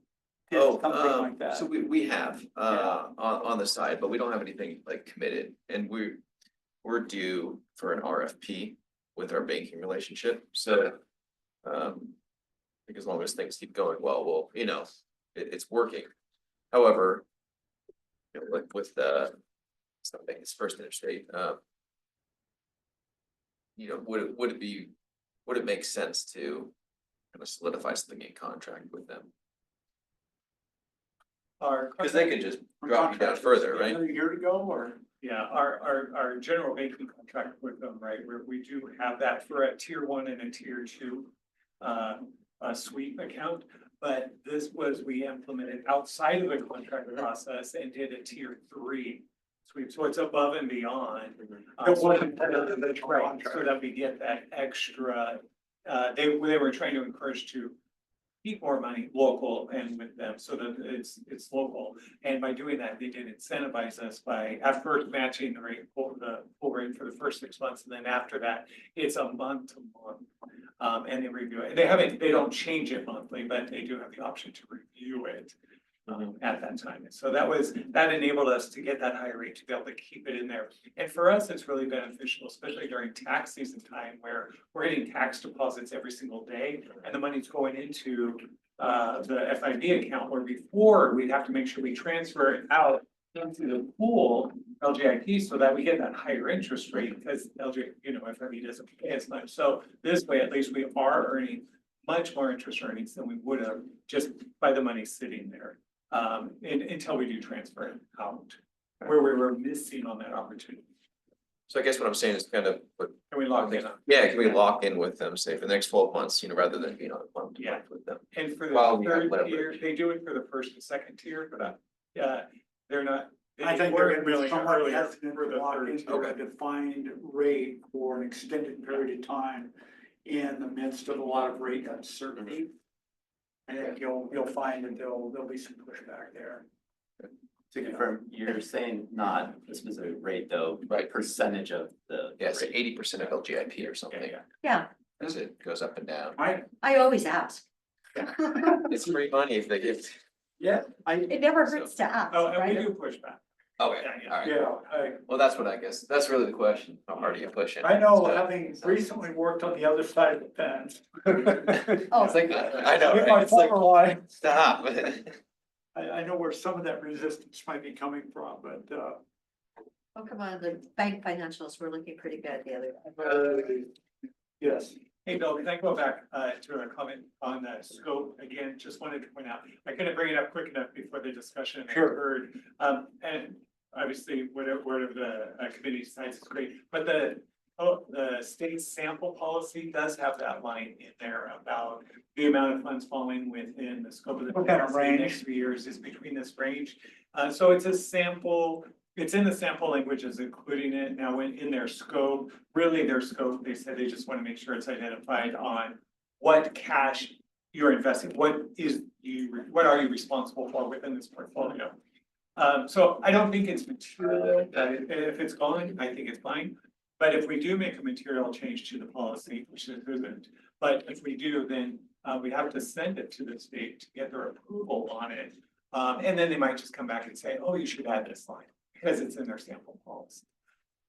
A: did
F: Oh,
A: something like that.
F: so we have, on the side, but we don't have anything like committed, and we're due for an RFP with our banking relationship, so. I think as long as things keep going well, we'll, you know, it's working. However, you know, like with something, it's First Interstate, you know, would it make sense to kind of solidify something in contract with them?
H: our.
F: Cause they could just drop you down further, right?
A: Another year to go, or?
H: Yeah, our general banking contract with them, right, where we do have that for a tier 1 and a tier 2. A sweep account, but this was, we implemented outside of the contract process and did a tier 3 sweep, so it's above and beyond.
A: It wasn't part of the original
H: Right,
A: contract.
H: so that we get that extra, they were trying to encourage to keep more money local and with them, so that it's local. And by doing that, they did incentivize us by at first matching the rate, the full rate for the first 6 months, and then after that, it's a month to month. And they review it. They don't change it monthly, but they do have the option to review it at that time. So that enabled us to get that higher rate, to be able to keep it in there. And for us, it's really beneficial, especially during tax season time where we're getting tax deposits every single day and the money's going into the FIB account, where before we'd have to make sure we transfer it out into the pool LGIP so that we get that higher interest rate, because FIB doesn't pay as much. So this way, at least we are earning much more interest earnings than we would have just by the money sitting there. Until we do transfer it out, where we were missing on that opportunity.
F: So I guess what I'm saying is kind of,
H: Can we lock in on?
F: yeah, can we lock in with them, say for the next 12 months, you know, rather than being on a month to
H: Yeah.
F: month with them?
H: And for the
F: Well, we have
H: third
F: leverage.
H: tier, they do it for the first and second tier, but they're not.
A: I think
H: weren't
A: they're really somewhat
H: earlier
A: hesitant
H: for
A: to
H: the
A: lock
H: third
A: into
H: tier.
A: a defined rate for an extended period of time in the midst of a lot of rate uncertainty. I think you'll find that there'll be some pushback there.
G: To confirm, you're saying not a specific rate though,
F: Right.
G: percentage of the.
F: Yeah, so
G: rate.
F: 80% of LGIP or something,
H: Yeah.
B: Yeah,
F: as it goes up and down.
B: I always ask.
F: It's free money if they give.
A: Yeah,
B: It never hurts to ask,
H: Oh, and we
B: right?
H: do push back.
F: Okay,
H: Yeah,
F: alright.
A: yeah,
F: Well, that's what I guess, that's really the question, how hard are you pushing?
A: I know,
F: So-
A: having recently worked on the other side of the fence.
B: Oh,
F: It's like, I know,
A: In my
F: right? It's like,
A: former life,
F: stop.
A: I know where some of that resistance might be coming from, but,
B: oh, come on, the bank financials were looking pretty good the other day.
A: yes.
H: Hey, Bill, can I go back to a comment on the scope? Again, just wanted to point out, I couldn't bring it up quick enough before the discussion
A: Sure.
H: occurred. And obviously, whatever the committee decides is great, but the state sample policy does have that line in there about the amount of funds falling within the scope of the
A: What kind of
H: policy
A: range?
H: next 3 years is between this range. So it's a sample. It's in the sample language as including it now in their scope, really their scope, they said they just want to make sure it's identified on what cash you're investing, what are you responsible for within this portfolio? So I don't think it's material, if it's gone, I think it's fine. But if we do make a material change to the policy, which it isn't, but if we do, then we have to send it to the state to get their approval on it. And then they might just come back and say, oh, you should add this line, because it's in their sample policy.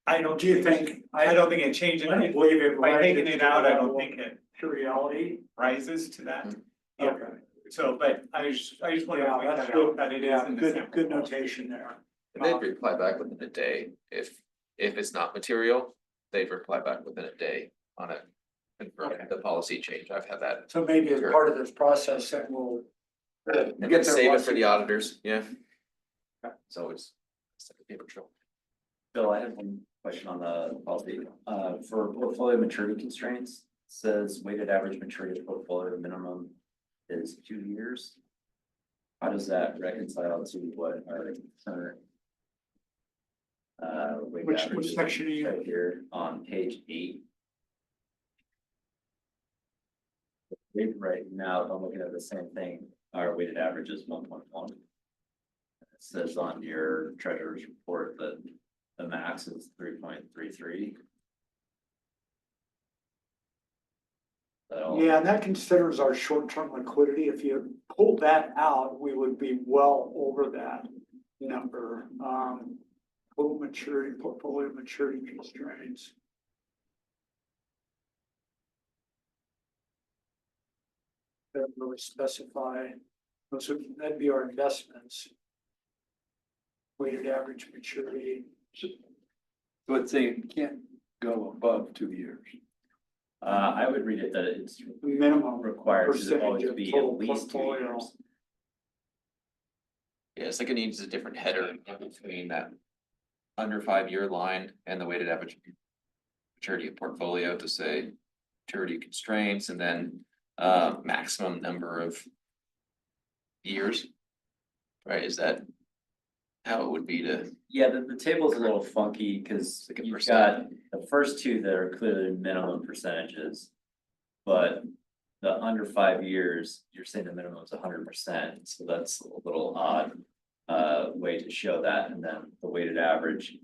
H: I don't
A: Do you think?
H: I don't think it changes.
A: I don't believe it
H: By taking
A: rises
H: it
A: to
H: out,
A: the
H: I don't
A: level
H: think it
A: To reality.
H: rises to that. Yeah,
A: Okay.
H: so, but I just wanted to
A: Yeah,
H: point
A: that's
H: that
A: good.
H: out, that it is
A: Yeah,
H: in the
A: good,
H: sample
A: good
H: policy.
A: notation there.
F: And they'd reply back within a day, if it's not material, they'd reply back within a day on it. Confirm
A: Okay.
F: the policy change, I've had that,
A: So maybe as
F: Sure.
A: part of this process that we'll.
F: and
A: Get
F: then
A: their
F: save it for the
A: blessing.
F: auditors, yeah.
A: Okay.
F: So it's a paper trail.
G: Bill, I have one question on the policy, for portfolio maturity constraints. says weighted average maturity of portfolio minimum is 2 years. How does that reconcile to what our current weighted
A: Which
G: average is
A: section are you in?
G: right here on page 8? Right now, if I'm looking at the same thing, our weighted average is 1.1. It says on your treasurer's report that the max is 3.33.
A: Yeah, and that considers our short-term liquidity. If you pull that out, we would be well over that number. Total maturity, portfolio maturity constraints. Doesn't really specify, so that'd be our investments. Weighted average maturity.
E: So it's saying you can't go above 2 years.
G: I would read it that it's
A: Minimum
G: required to
A: percentage
G: always
A: of
G: be
A: total
G: at least 2
A: portfolio.
G: years.
F: Yeah, it's like it needs a different header in between that under 5-year line and the weighted average maturity of portfolio to say maturity constraints and then maximum number of years. Right, is that how it would be to,
G: Yeah, the table's a little funky because
F: Like a
G: you've
F: percent.
G: got the first two that are clearly minimum percentages. But the under 5 years, you're saying the minimum is 100%, so that's a little odd. Way to show that, and then the weighted average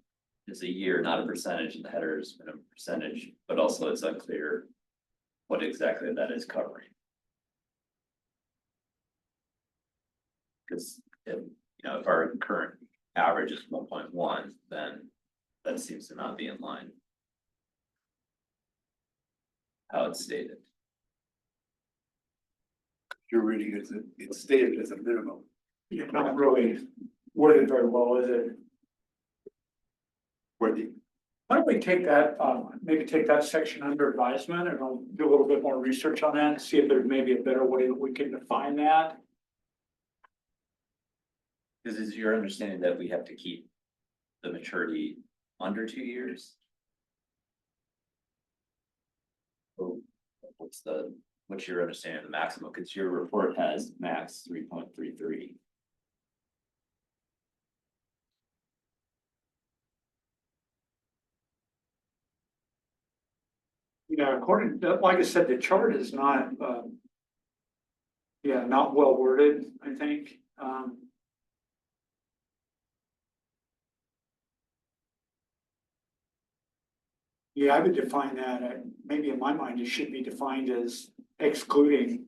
G: is a year, not a percentage, and the header is minimum percentage, but also it's unclear. What exactly that is covering. Cause if, if our current average is 1.1, then that seems to not be in line. How it's stated.
E: You're reading it, it's stated as a minimum.
A: You're not really worded very well, is it?
E: Where the,
A: Why don't we take that, maybe take that section under advisement and I'll do a little bit more research on that and see if there's maybe a better way that we can define that.
G: Cause is your understanding that we have to keep the maturity under 2 years? Or what's your understanding of the maximum? Cause your report has max 3.33.
A: Yeah, like I said, the chart is not, yeah, not well worded, I think. Yeah, I would define that, maybe in my mind, it should be defined as excluding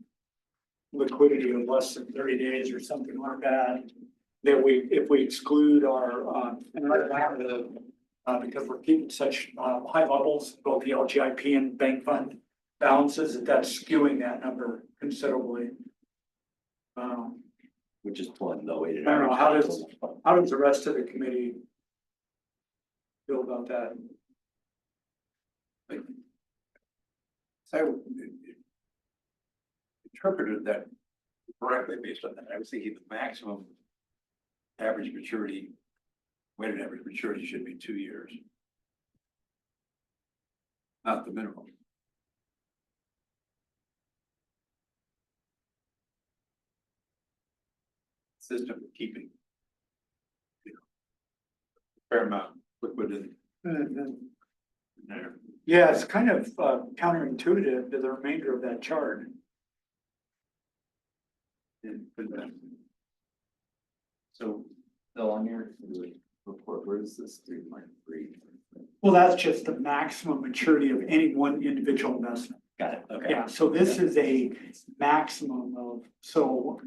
A: liquidity of less than 30 days or something like that. That if we exclude our, because we're keeping such high levels, both the LGIP and bank fund balances, that's skewing that number considerably.
G: Which is pulling the weighted
A: I don't know,
G: average.
A: how does the rest of the committee feel about that?
E: I interpreted that correctly based on that. I was thinking the maximum average maturity, weighted average maturity should be 2 years. Not the minimum. System of keeping. Fair amount liquid in there.
A: Yeah, it's kind of counterintuitive to the remainder of that chart.
G: So, Bill, on your report, where is this 3.3?
A: Well, that's just the maximum maturity of any one individual investment.
G: Got it, okay.
A: Yeah, so this is a maximum of, so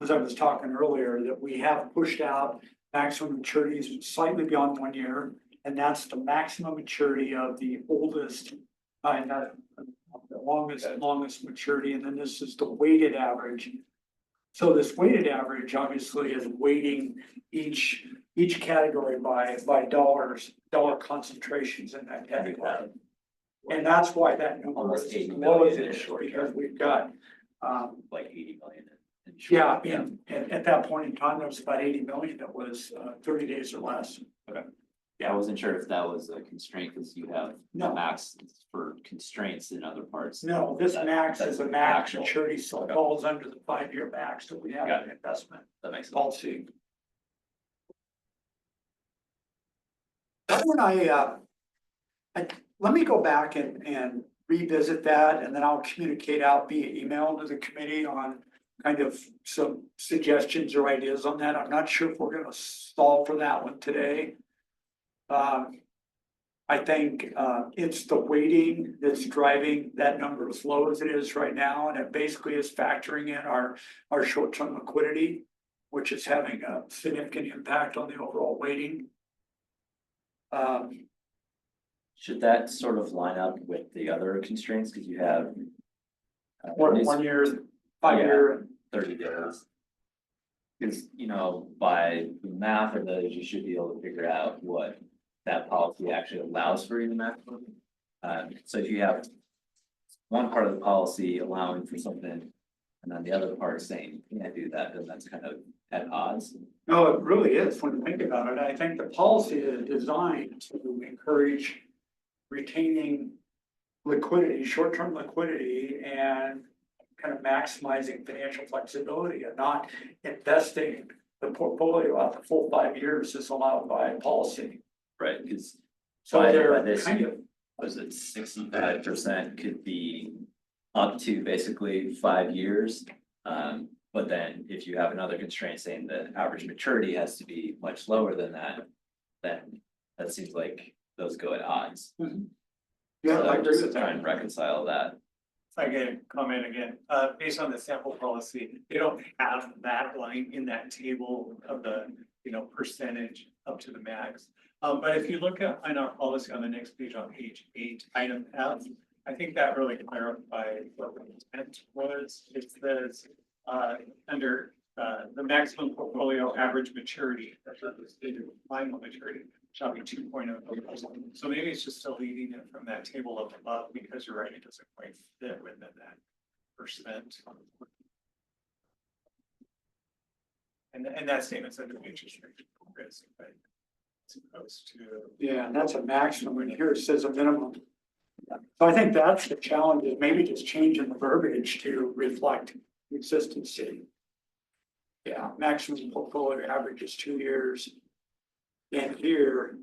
A: as I was talking earlier, that we have pushed out maximum maturities slightly beyond 1 year. And that's the maximum maturity of the oldest, and the longest maturity, and then this is the weighted average. So this weighted average obviously is weighting each category by dollar concentrations in that category. And that's why that number
G: Almost
A: is
G: 80
A: as low as
G: million
A: it
G: in
A: is,
G: short
A: because
G: term.
A: we've got,
G: Like 80 million. in
A: yeah,
G: short.
A: and at that point in time, there was about 80 million that was 30 days or less.
G: Okay. Yeah, I wasn't sure if that was a constraint, because you have
A: No.
G: max for constraints in other parts.
A: No, this max is a max
G: Actual.
A: maturity, so it falls under the 5-year max that we have
G: Got
A: in investment
G: That makes sense.
A: policy. Why don't let me go back and revisit that, and then I'll communicate out via email to the committee on kind of some suggestions or ideas on that. I'm not sure if we're gonna solve for that one today. I think, it's the weighting that's driving that number as low as it is right now, and it basically is factoring in our short-term liquidity, which is having a significant impact on the overall weighting.
G: Should that sort of line up with the other constraints, because you have.
A: One year, 5-year,
G: 30 days. Because, you know, by the math of those, you should be able to figure out what that policy actually allows for in the maximum. So if you have one part of the policy allowing for something, and then the other part saying you can't do that, then that's kind of at odds.
A: no, it really is, when you think about it. I think the policy is designed to encourage retaining liquidity, short-term liquidity, and kind of maximizing financial flexibility and not investing the portfolio out the full 5 years as allowed by policy.
G: Right, because
A: So
G: By
A: they're
G: this-
A: kind of,
G: was it 65% could be up to basically 5 years. But then if you have another constraint saying the average maturity has to be much lower than that, then that seems like those go at odds.
A: yeah,
G: So
A: I agree
G: just
A: with
G: try
A: that.
G: and reconcile that.
H: If I can comment again, based on the sample policy, they don't have that line in that table of the, percentage up to the max. But if you look at, in our policy on the next page, on page 8, item F, I think that really clarifies what the intent was. It says, under, the maximum portfolio average maturity, that's what the stated final maturity shall be 2.0. So maybe it's just deleting it from that table up above, because you're right, it doesn't quite fit within that percent. And that statement's under interest rate risk, but as opposed to.
A: Yeah, and that's a maximum, and here it says a minimum. So I think that's the challenge, is maybe just changing the verbiage to reflect consistency. Yeah, maximum portfolio average is 2 years. And here.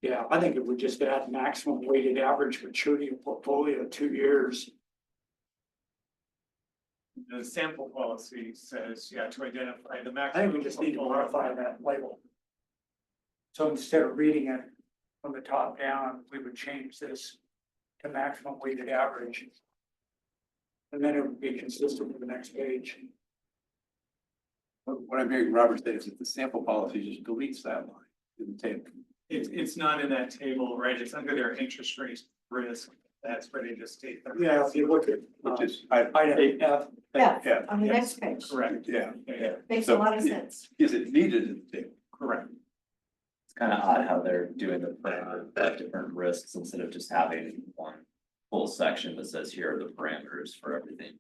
A: Yeah, I think if we just add maximum weighted average maturity of portfolio 2 years.
H: The sample policy says, to identify the
A: I
H: maximum.
A: think we just need to modify that label. So instead of reading it from the top down, we would change this to maximum weighted average. And then it would be consistent with the next page.
E: What I'm hearing Robert say is that the sample policy just deletes that line in the table.
H: It's not in that table, right? It's under their interest rate risk. That's where they just state. that.
A: Yeah, if you look at,
E: Which is,
A: item F,
B: Yeah, on the
H: Yes.
B: next page,
H: Correct.
E: yeah,
H: Yeah,
B: makes a
E: So,
B: lot of
E: yeah.
B: sense.
E: is it needed in the table?
H: correct.
G: It's kind of odd how they're doing the parameter of different risks instead of just having one full section that says here are the parameters for everything.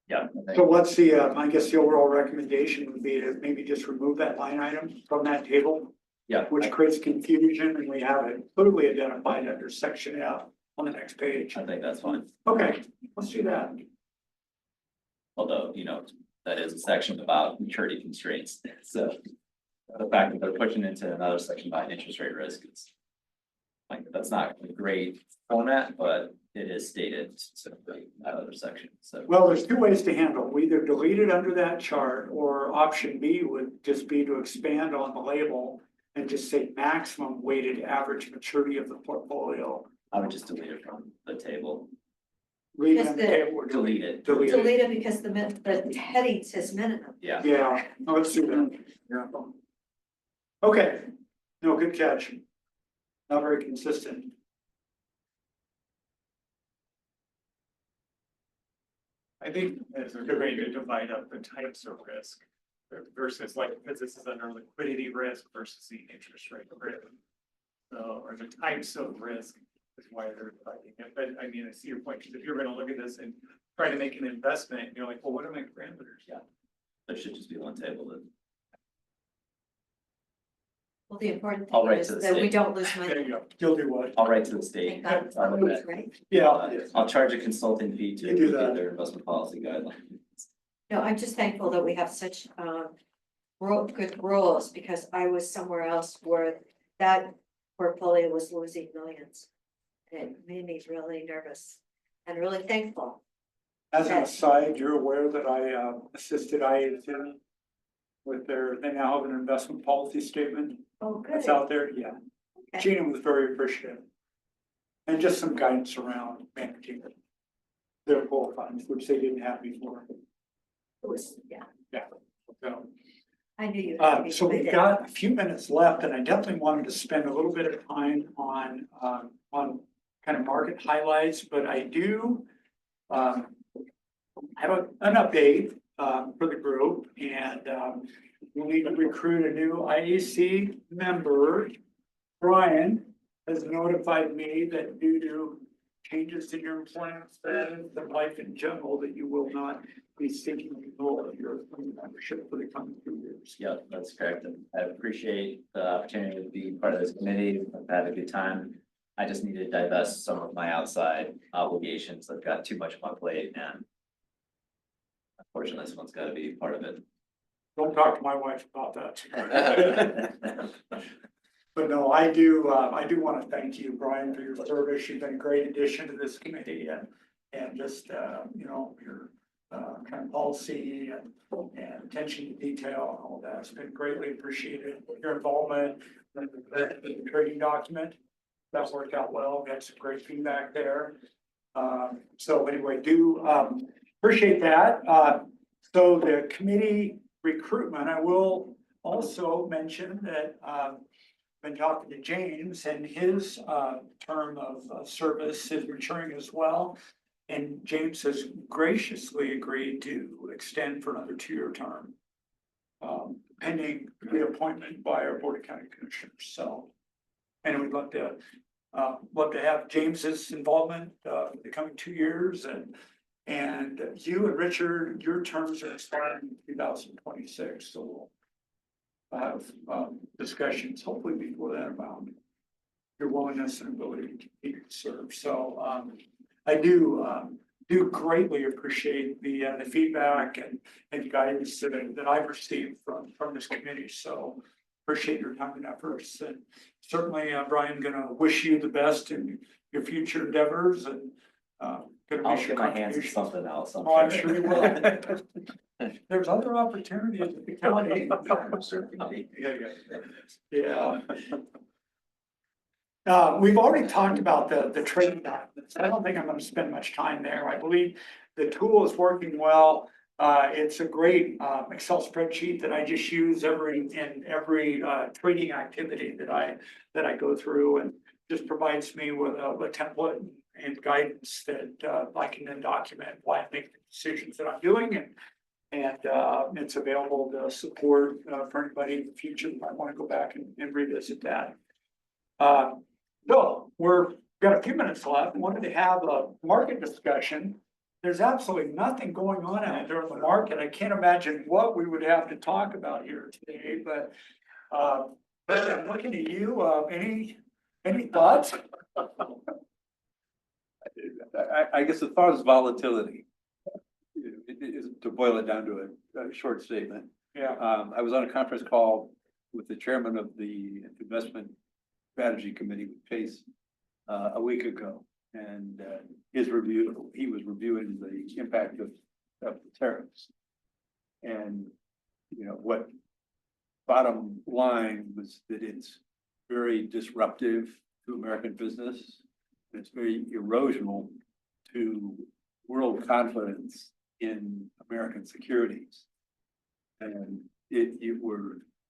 G: Yeah. I think-
A: so what's the, I guess the overall recommendation would be to maybe just remove that line item from that table,
G: Yeah,
A: which creates confusion, and we have it clearly identified under section F on the next page.
G: I think that's fine.
A: Okay, let's do that.
G: Although, that is a section about maturity constraints, so. The fact that they're pushing into another section about interest rate risk is. Like, that's not a great format, but it is stated specifically in that other section, so.
A: Well, there's 2 ways to handle it. We either delete it under that chart, or option B would just be to expand on the label and just say maximum weighted average maturity of the portfolio.
G: I would just delete it from the table,
A: Leave it
B: Just
A: on the
B: the-
A: table or
G: delete it.
A: delete it.
B: Delete it because the heading says minimum.
G: Yeah,
A: Yeah, no, let's do that. Yeah. Okay, no, good catch. Not very consistent.
H: I think it's a good way to divide up the types of risk versus because this is under liquidity risk versus the interest rate risk. So, or the types of risk, is why they're fighting it. But I mean, I see your point, because if you're gonna look at this and try to make an investment, you're like, well, what are my parameters?
G: Yeah. There should just be one table that.
B: Well, the important
G: I'll
B: thing
G: write
B: is
G: to the
B: that we
G: state.
B: don't lose
H: There
B: money.
H: you go.
A: You'll do what?
G: I'll write to the state.
B: Thank God, right?
A: Yeah.
G: I'll charge a consulting fee to
A: You do
G: look
A: that.
G: at their investment policy guidelines.
B: No, I'm just thankful that we have such good rules, because I was somewhere else where that portfolio was losing millions. And it made me really nervous and really thankful.
A: As an
B: Yes.
A: aside, you're aware that I assisted IAT with they now have an investment policy statement
B: Oh, good.
A: that's out there, yeah.
B: Okay.
A: Gina was very appreciative. And just some guidance around managing their pool funds, which they didn't have before.
B: It was, yeah,
A: So,
B: I knew you. had to be
A: so we've
B: committed.
A: got a few minutes left, and I definitely wanted to spend a little bit of time on kind of market highlights, but I do have an update for the group, and we need to recruit a new IEC member. Brian has notified me that due to changes in your employment status and life in general, that you will not be seeking renewal of your membership for the coming 2 years.
G: Yeah, that's correct. And I appreciate the opportunity to be part of this committee. I've had a good time. I just need to divest some of my outside obligations. I've got too much on my plate, and unfortunately, this one's gotta be part of it.
A: Don't talk to my wife about that. But no, I do want to thank you, Brian, for your service. You've been a great addition to this committee, and just, your kind of policy and attention to detail and all that. It's been greatly appreciated. Your involvement in the trading document, that worked out well. We had some great feedback there. So anyway, appreciate that. So the committee recruitment, I will also mention that, been talking to James, and his term of service is maturing as well. And James has graciously agreed to extend for another 2-year term. Pending the appointment by our Board of County Commissioners, so. And we'd love to have James's involvement for the coming 2 years, and you and Richard, your terms are expiring in 2026, so we'll have discussions hopefully before that about your willingness and ability to continue to serve. So I do greatly appreciate the feedback and guidance that I've received from this committee. So appreciate your time and efforts, and certainly Brian, gonna wish you the best in your future endeavors, and gonna
G: I'll
A: miss your
G: get my hands on
A: contributions.
G: something else.
A: Oh, I'm sure you will. There's other opportunities at the county. Yeah. We've already talked about the trading documents. I don't think I'm gonna spend much time there. I believe the tool is working well. It's a great Excel spreadsheet that I just use in every trading activity that I go through, and just provides me with a template and guidance that I can then document why I make the decisions that I'm doing, and it's available to support for anybody in the future that might want to go back and revisit that. So got a few minutes left. Wanted to have a market discussion. There's absolutely nothing going on out there in the market. I can't imagine what we would have to talk about here today, but I'm looking at you. Any thoughts?
E: I guess as far as volatility, to boil it down to a short statement.
A: Yeah.
E: I was on a conference call with the chairman of the investment strategy committee with Pace a week ago. And he was reviewing the impact of the tariffs. And, what bottom line was that it's very disruptive to American business. It's very erosional to world confidence in American securities. And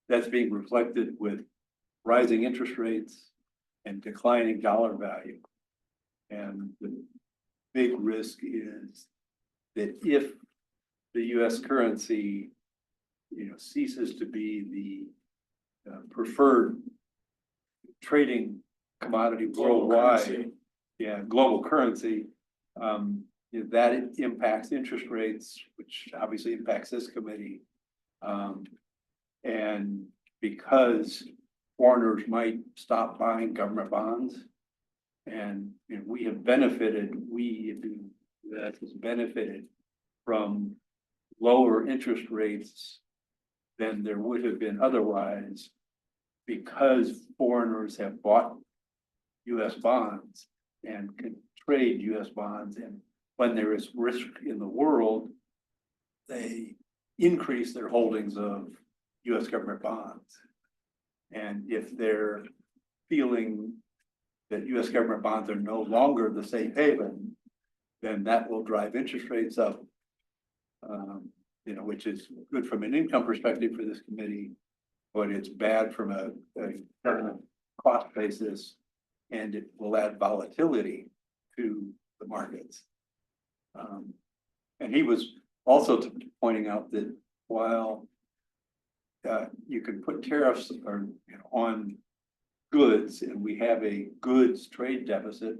E: that's being reflected with rising interest rates and declining dollar value. And the big risk is that if the US currency, ceases to be the preferred trading commodity worldwide, yeah, global currency, that impacts interest rates, which obviously impacts this committee. And because foreigners might stop buying government bonds. And, we have benefited, that has benefited from lower interest rates than there would have been otherwise. Because foreigners have bought US bonds and can trade US bonds, and when there is risk in the world, they increase their holdings of US government bonds. And if they're feeling that US government bonds are no longer the safe haven, then that will drive interest rates up. Which is good from an income perspective for this committee, but it's bad from a government cost basis, and it will add volatility to the markets. And he was also pointing out that while you can put tariffs on goods, and we have a goods trade deficit,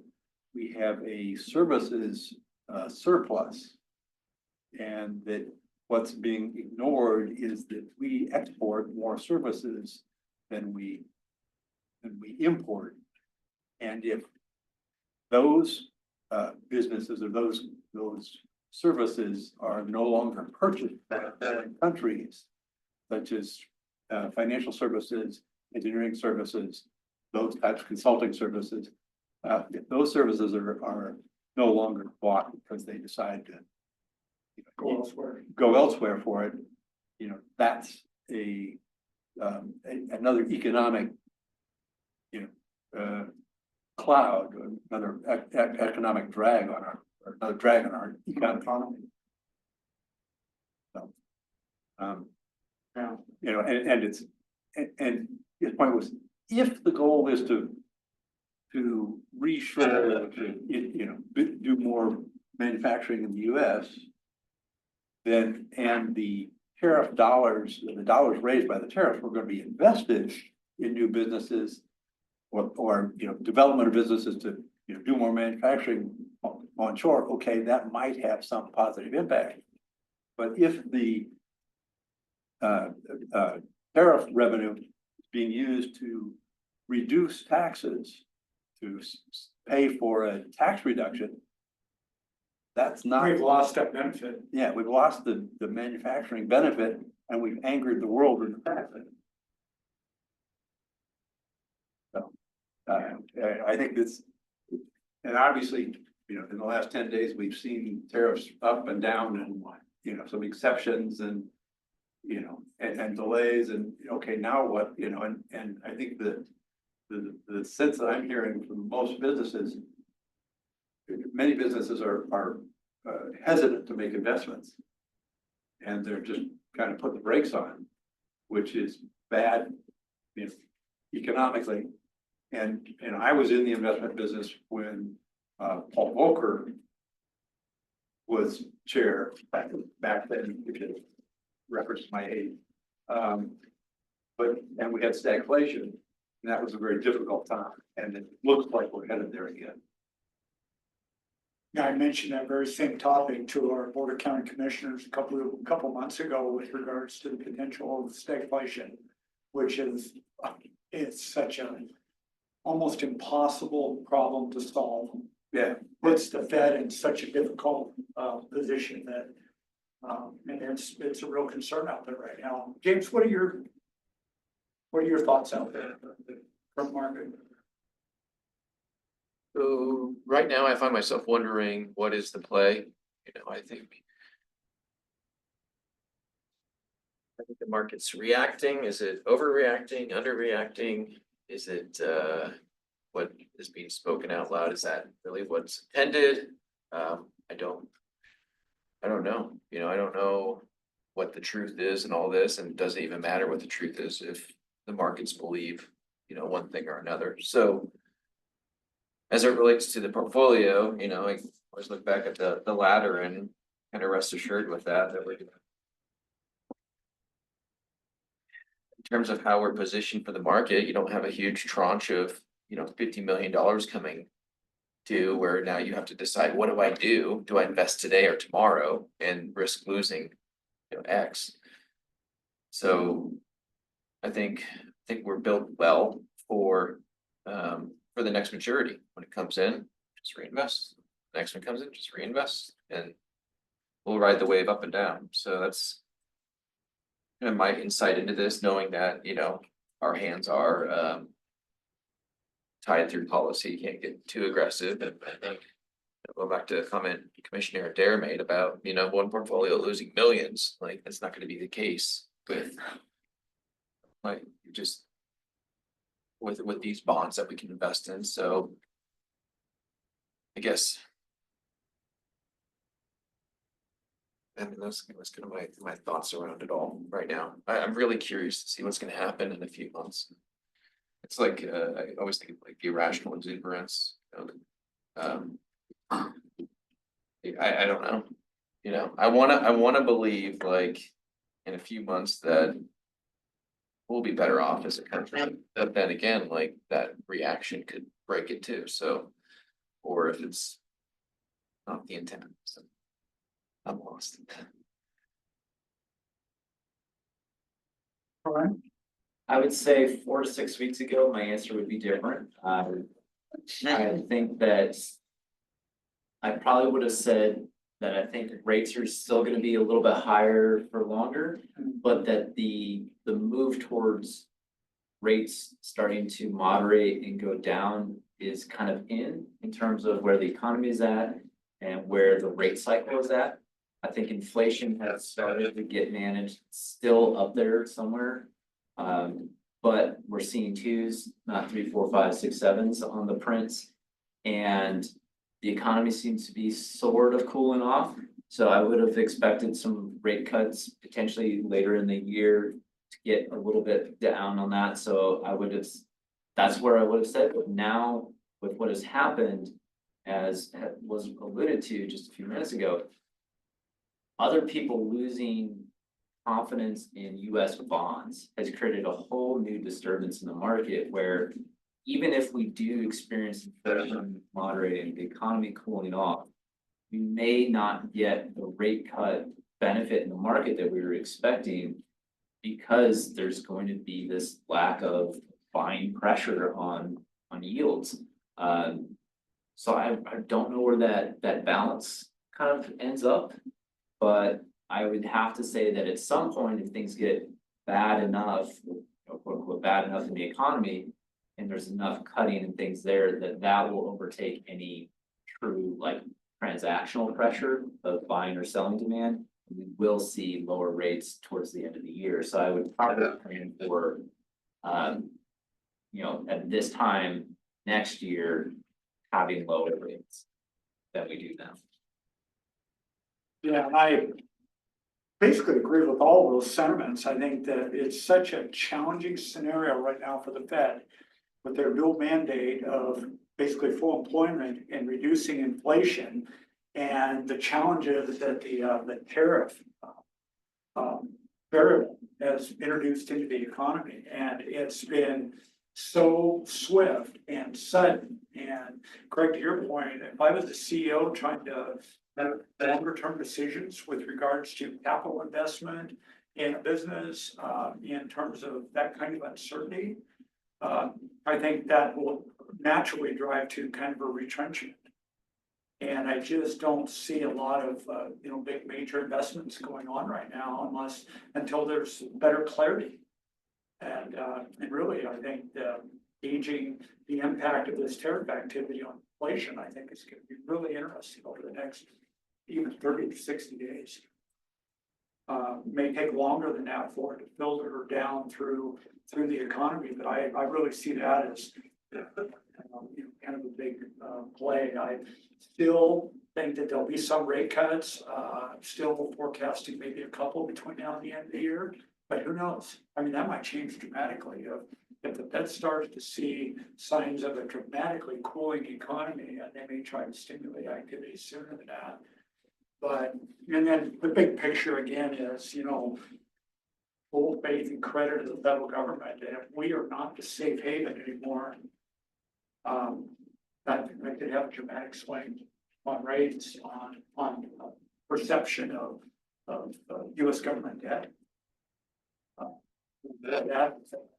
E: we have a services surplus. And that what's being ignored is that we export more services than we import. And if those businesses or those services are no longer purchased by foreign countries, such as financial services, engineering services, those types of consulting services, if those services are no longer bought because they decide to go elsewhere for it, that's another economic, cloud, or another economic drag on another drag on our economy. So, and it's, and his point was, if the goal is to reshore, do more manufacturing in the US, then, and the tariff dollars, the dollars raised by the tariffs were going to be invested in new businesses or development of businesses to, do more manufacturing onshore. Okay, that might have some positive impact. But if the tariff revenue is being used to reduce taxes, to pay for a tax reduction, that's not.
A: We've lost that benefit.
E: Yeah, we've lost the manufacturing benefit, and we've angered the world with the benefit. So, I think this, and obviously, in the last 10 days, we've seen tariffs up and down, and some exceptions, and and delays, and okay, now what? And I think the sense that I'm hearing from most businesses, many businesses are hesitant to make investments, and they're just kind of put the brakes on, which is bad, economically. And I was in the investment business when Paul Volcker was chair back then, which is reference my age. And we had stagflation, and that was a very difficult time, and it looks like we're headed there again.
A: Yeah, I mentioned that very same topic to our Board of County Commissioners a couple months ago with regards to the potential of stagflation, which is, it's such a almost impossible problem to solve.
E: Yeah,
A: Puts the Fed in such a difficult position that, and it's a real concern out there right now. James, what are your thoughts out there from market?
F: So right now I find myself wondering, what is the play? I think the market's reacting. Is it overreacting, underreacting? Is it what is being spoken out loud? Is that really what's intended? I don't know. I don't know what the truth is in all this, and it doesn't even matter what the truth is if the markets believe, one thing or another. So as it relates to the portfolio, I always look back at the ladder and kind of rest assured with that we're gonna. In terms of how we're positioned for the market, you don't have a huge tranche of, $50 million coming do, where now you have to decide, what do I do? Do I invest today or tomorrow and risk losing, X? So I think we're built well for the next maturity. When it comes in, just reinvest. Next one comes in, just reinvest, and we'll ride the wave up and down. So that's kind of my insight into this, knowing that, our hands are tied through policy, can't get too aggressive. And I think, go back to a comment Commissioner Dare made about, one portfolio losing millions, like, that's not gonna be the case with like, just with these bonds that we can invest in, so I guess. And that's kind of my thoughts around it all right now. I'm really curious to see what's gonna happen in a few months. It's like, I always think of like irrational exuberance. I don't know, I wanna believe like in a few months that we'll be better off as a country, but then again, like that reaction could break it too, so. Or if it's not the intent, so I'm lost.
A: All right.
G: I would say 4 to 6 weeks ago, my answer would be different. I think that I probably would have said that I think rates are still gonna be a little bit higher for longer, but that the move towards rates starting to moderate and go down is kind of in terms of where the economy is at and where the rate cycle is at. I think inflation has started to get managed, still up there somewhere. But we're seeing twos, not 3, 4, 5, 6, 7s on the prints. And the economy seems to be sort of cooling off. So I would have expected some rate cuts potentially later in the year to get a little bit down on that. So that's where I would have said, but now with what has happened, as was alluded to just a few minutes ago, other people losing confidence in US bonds has created a whole new disturbance in the market where even if we do experience inflation moderating, the economy cooling off, we may not get the rate cut benefit in the market that we were expecting because there's going to be this lack of buying pressure on yields. So I don't know where that balance kind of ends up, but I would have to say that at some point, if things get bad enough, quote unquote, bad enough in the economy, and there's enough cutting and things there, that will overtake any true like transactional pressure of buying or selling demand. We will see lower rates towards the end of the year. So I would probably plan for, at this time next year, having lower rates than we do now.
A: Yeah, and I basically agree with all of those sentiments. I think that it's such a challenging scenario right now for the Fed with their dual mandate of basically full employment and reducing inflation and the challenges that the tariff variable has introduced into the economy. And it's been so swift and sudden. And Craig, to your point, if I was the CEO trying to have longer term decisions with regards to capital investment in a business, in terms of that kind of uncertainty, I think that will naturally drive to kind of a retrenchment. And I just don't see a lot of, big major investments going on right now until there's better clarity. And really, I think gauging the impact of this tariff activity on inflation, I think is going to be really interesting over the next even 30 to 60 days. May take longer than that for it to filter down through the economy, but I really see that as kind of a big play. I still think that there'll be some rate cuts. Still forecasting maybe a couple between now and the end of the year, but who knows? I mean, that might change dramatically if the Fed starts to see signs of a dramatically cooling economy, and they may try to stimulate activity sooner than that. But, and then the big picture again is, full faith and credit to the federal government. And if we are not the safe haven anymore, I think I could have a dramatic swing on rates, on perception of US government debt.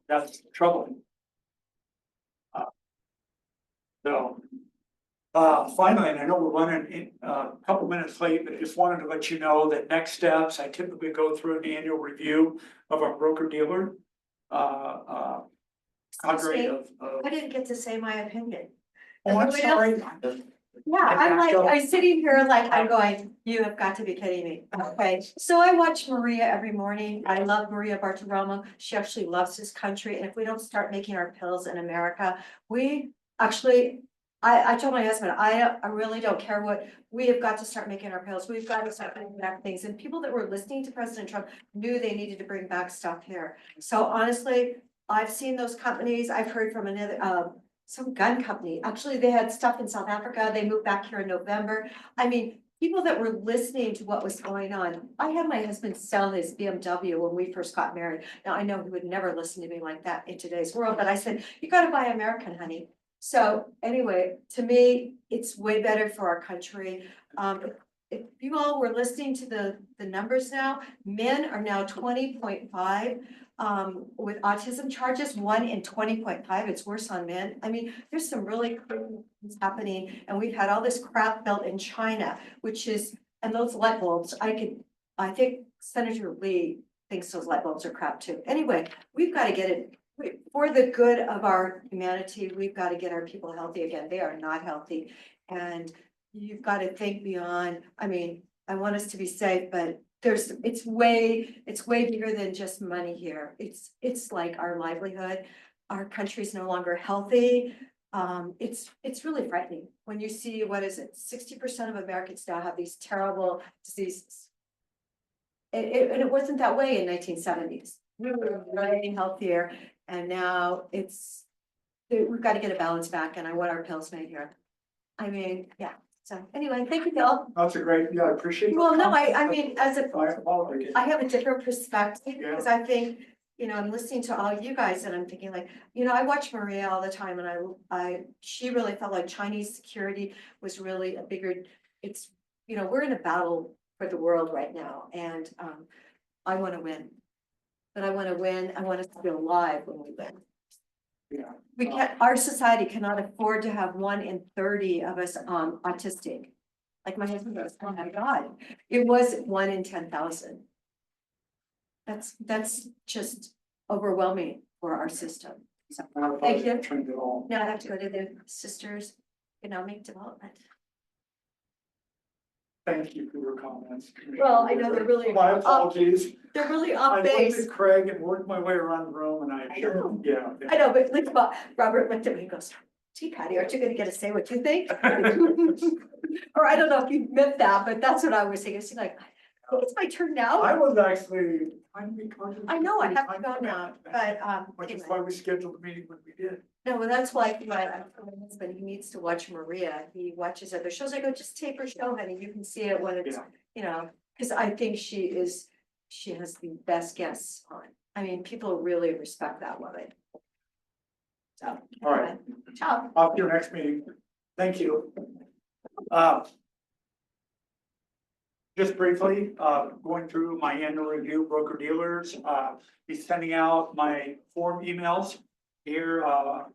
A: That's troubling. So, finally, and I know we're running a couple minutes late, but I just wanted to let you know that next steps, I typically go through an annual review of our broker dealer. Cadre of,
B: I didn't get to say my opinion.
A: oh, I'm sorry.
B: Yeah, I'm like, I'm sitting here like, I'm going, you have got to be kidding me. Okay, so I watch Maria every morning. I love Maria Bartiromo. She actually loves this country. And if we don't start making our pills in America, we actually, I told my husband, I really don't care what, we have got to start making our pills. We've got to start bringing back things. And people that were listening to President Trump knew they needed to bring back stuff here. So honestly, I've seen those companies. I've heard from another, some gun company. Actually, they had stuff in South Africa. They moved back here in November. I mean, people that were listening to what was going on. I had my husband sell his BMW when we first got married. Now, I know he would never listen to me like that in today's world, but I said, you gotta buy American, honey. So anyway, to me, it's way better for our country. If you all were listening to the numbers now, men are now 20.5. With autism charges, 1 in 20.5, it's worse on men. I mean, there's some really cool things happening, and we've had all this crap built in China, which is, and those light bulbs, I think Senator Lee thinks those light bulbs are crap too. Anyway, we've got to get it, for the good of our humanity, we've got to get our people healthy again. They are not healthy, and you've got to think beyond, I mean, I want us to be safe, but it's way bigger than just money here. It's like our livelihood. Our country's no longer healthy. It's really frightening when you see, what is it, 60% of Americans now have these terrible diseases. And it wasn't that way in 1970s. We were way healthier, and now we've got to get a balance back, and I want our pills made here. I mean, yeah. So anyway, thank you, Bill.
A: That's a great, yeah, I appreciate.
B: Well, no, I mean, I
A: apologize.
B: have a different perspective,
A: Yeah.
B: because I think, I'm listening to all you guys and I'm thinking like, I watch Maria all the time, and she really felt like Chinese security was really a bigger, we're in a battle for the world right now, and I want to win. But I want to win, I want us to be alive when we win.
A: Yeah.
B: Our society cannot afford to have 1 in 30 of us autistic. Like my husband goes, oh my God, it was 1 in 10,000. That's just overwhelming for our system. So, thank you. Now I have to go to the Sisters Economic Development.
A: Thank you for your comments.
B: Well, I know they're really
A: My apologies.
B: They're really
A: I
B: off
A: looked
B: base.
A: at Craig and worked my way around the room, and yeah.
B: I know, but look, Robert looked at me and goes, gee, Patty, aren't you gonna get to say what you think? Or I don't know if you meant that, but that's what I was thinking. It's like, I think it's my turn now.
A: I was actually trying to be conscious.
B: I know, I have to go now, but
A: Which is
B: anyway.
A: why we scheduled the meeting when we did.
B: No, well, that's why my husband, he needs to watch Maria. He watches other shows. I go, just tape her show, honey. You can see it when it's, because I think she has the best guests on. I mean, people really respect that woman. So.
A: All right.
B: Ciao.
A: Off to your next meeting. Thank you. Just briefly, going through my annual review, broker dealers, be sending out my form emails here,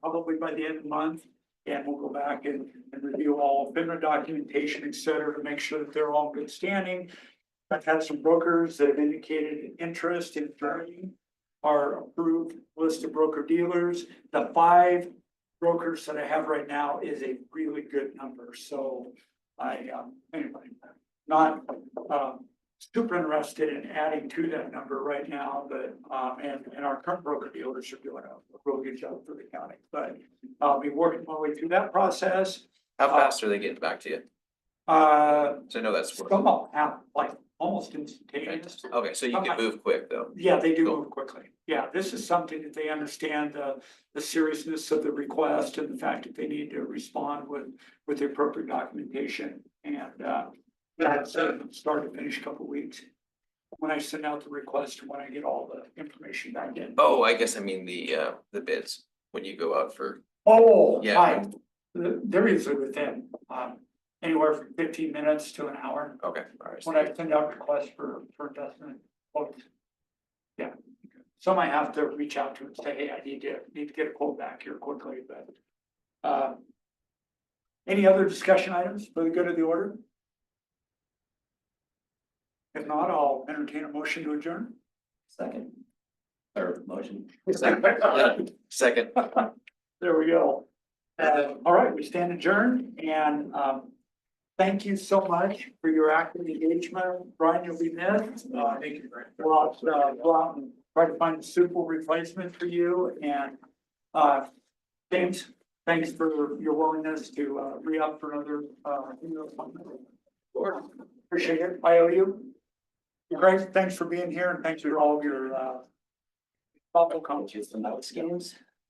A: probably by the end of the month. And we'll go back and review all FINRA documentation, et cetera, to make sure that they're all in good standing. I've had some brokers that have indicated interest in joining our approved list of broker dealers. The 5 brokers that I have right now is a really good number. So anyway, not super interested in adding to that number right now, but and our current broker dealers are doing a real good job for the county. But I'll be working my way through that process.
F: How fast are they getting back to you? So I know that's.
A: Some of them have like almost instantaneous.
F: Okay, so you can move quick though.
A: Yeah, they do
F: Cool.
A: move quickly. Yeah, this is something that they understand the seriousness of the request and the fact that they need to respond with the appropriate documentation. And that's start to finish couple weeks. When I send out the request, when I get all the information back in.
F: Oh, I guess I mean the bids, when you go out for,
A: Oh,
F: Yeah.
A: hi. They're usually within, anywhere from 15 minutes to an hour.
F: Okay, all right.
A: When I send out requests for investment quotes. Yeah, some I have to reach out to and say, hey, I need to get a quote back here quickly, but. Any other discussion items for the good of the order? If not, I'll entertain a motion to adjourn.
G: Second. Or motion.
F: Second.
A: There we go. All right, we stand adjourned and, thank you so much for your active engagement. Brian, you'll be missed.
H: Thank you, Brent.
A: We'll go out and try to find a suitable replacement for you and, James, thanks for your willingness to, re-up for another, appreciate it. I owe you. Great, thanks for being here and thanks for all of your, thoughtful comments.
G: Just some notes games.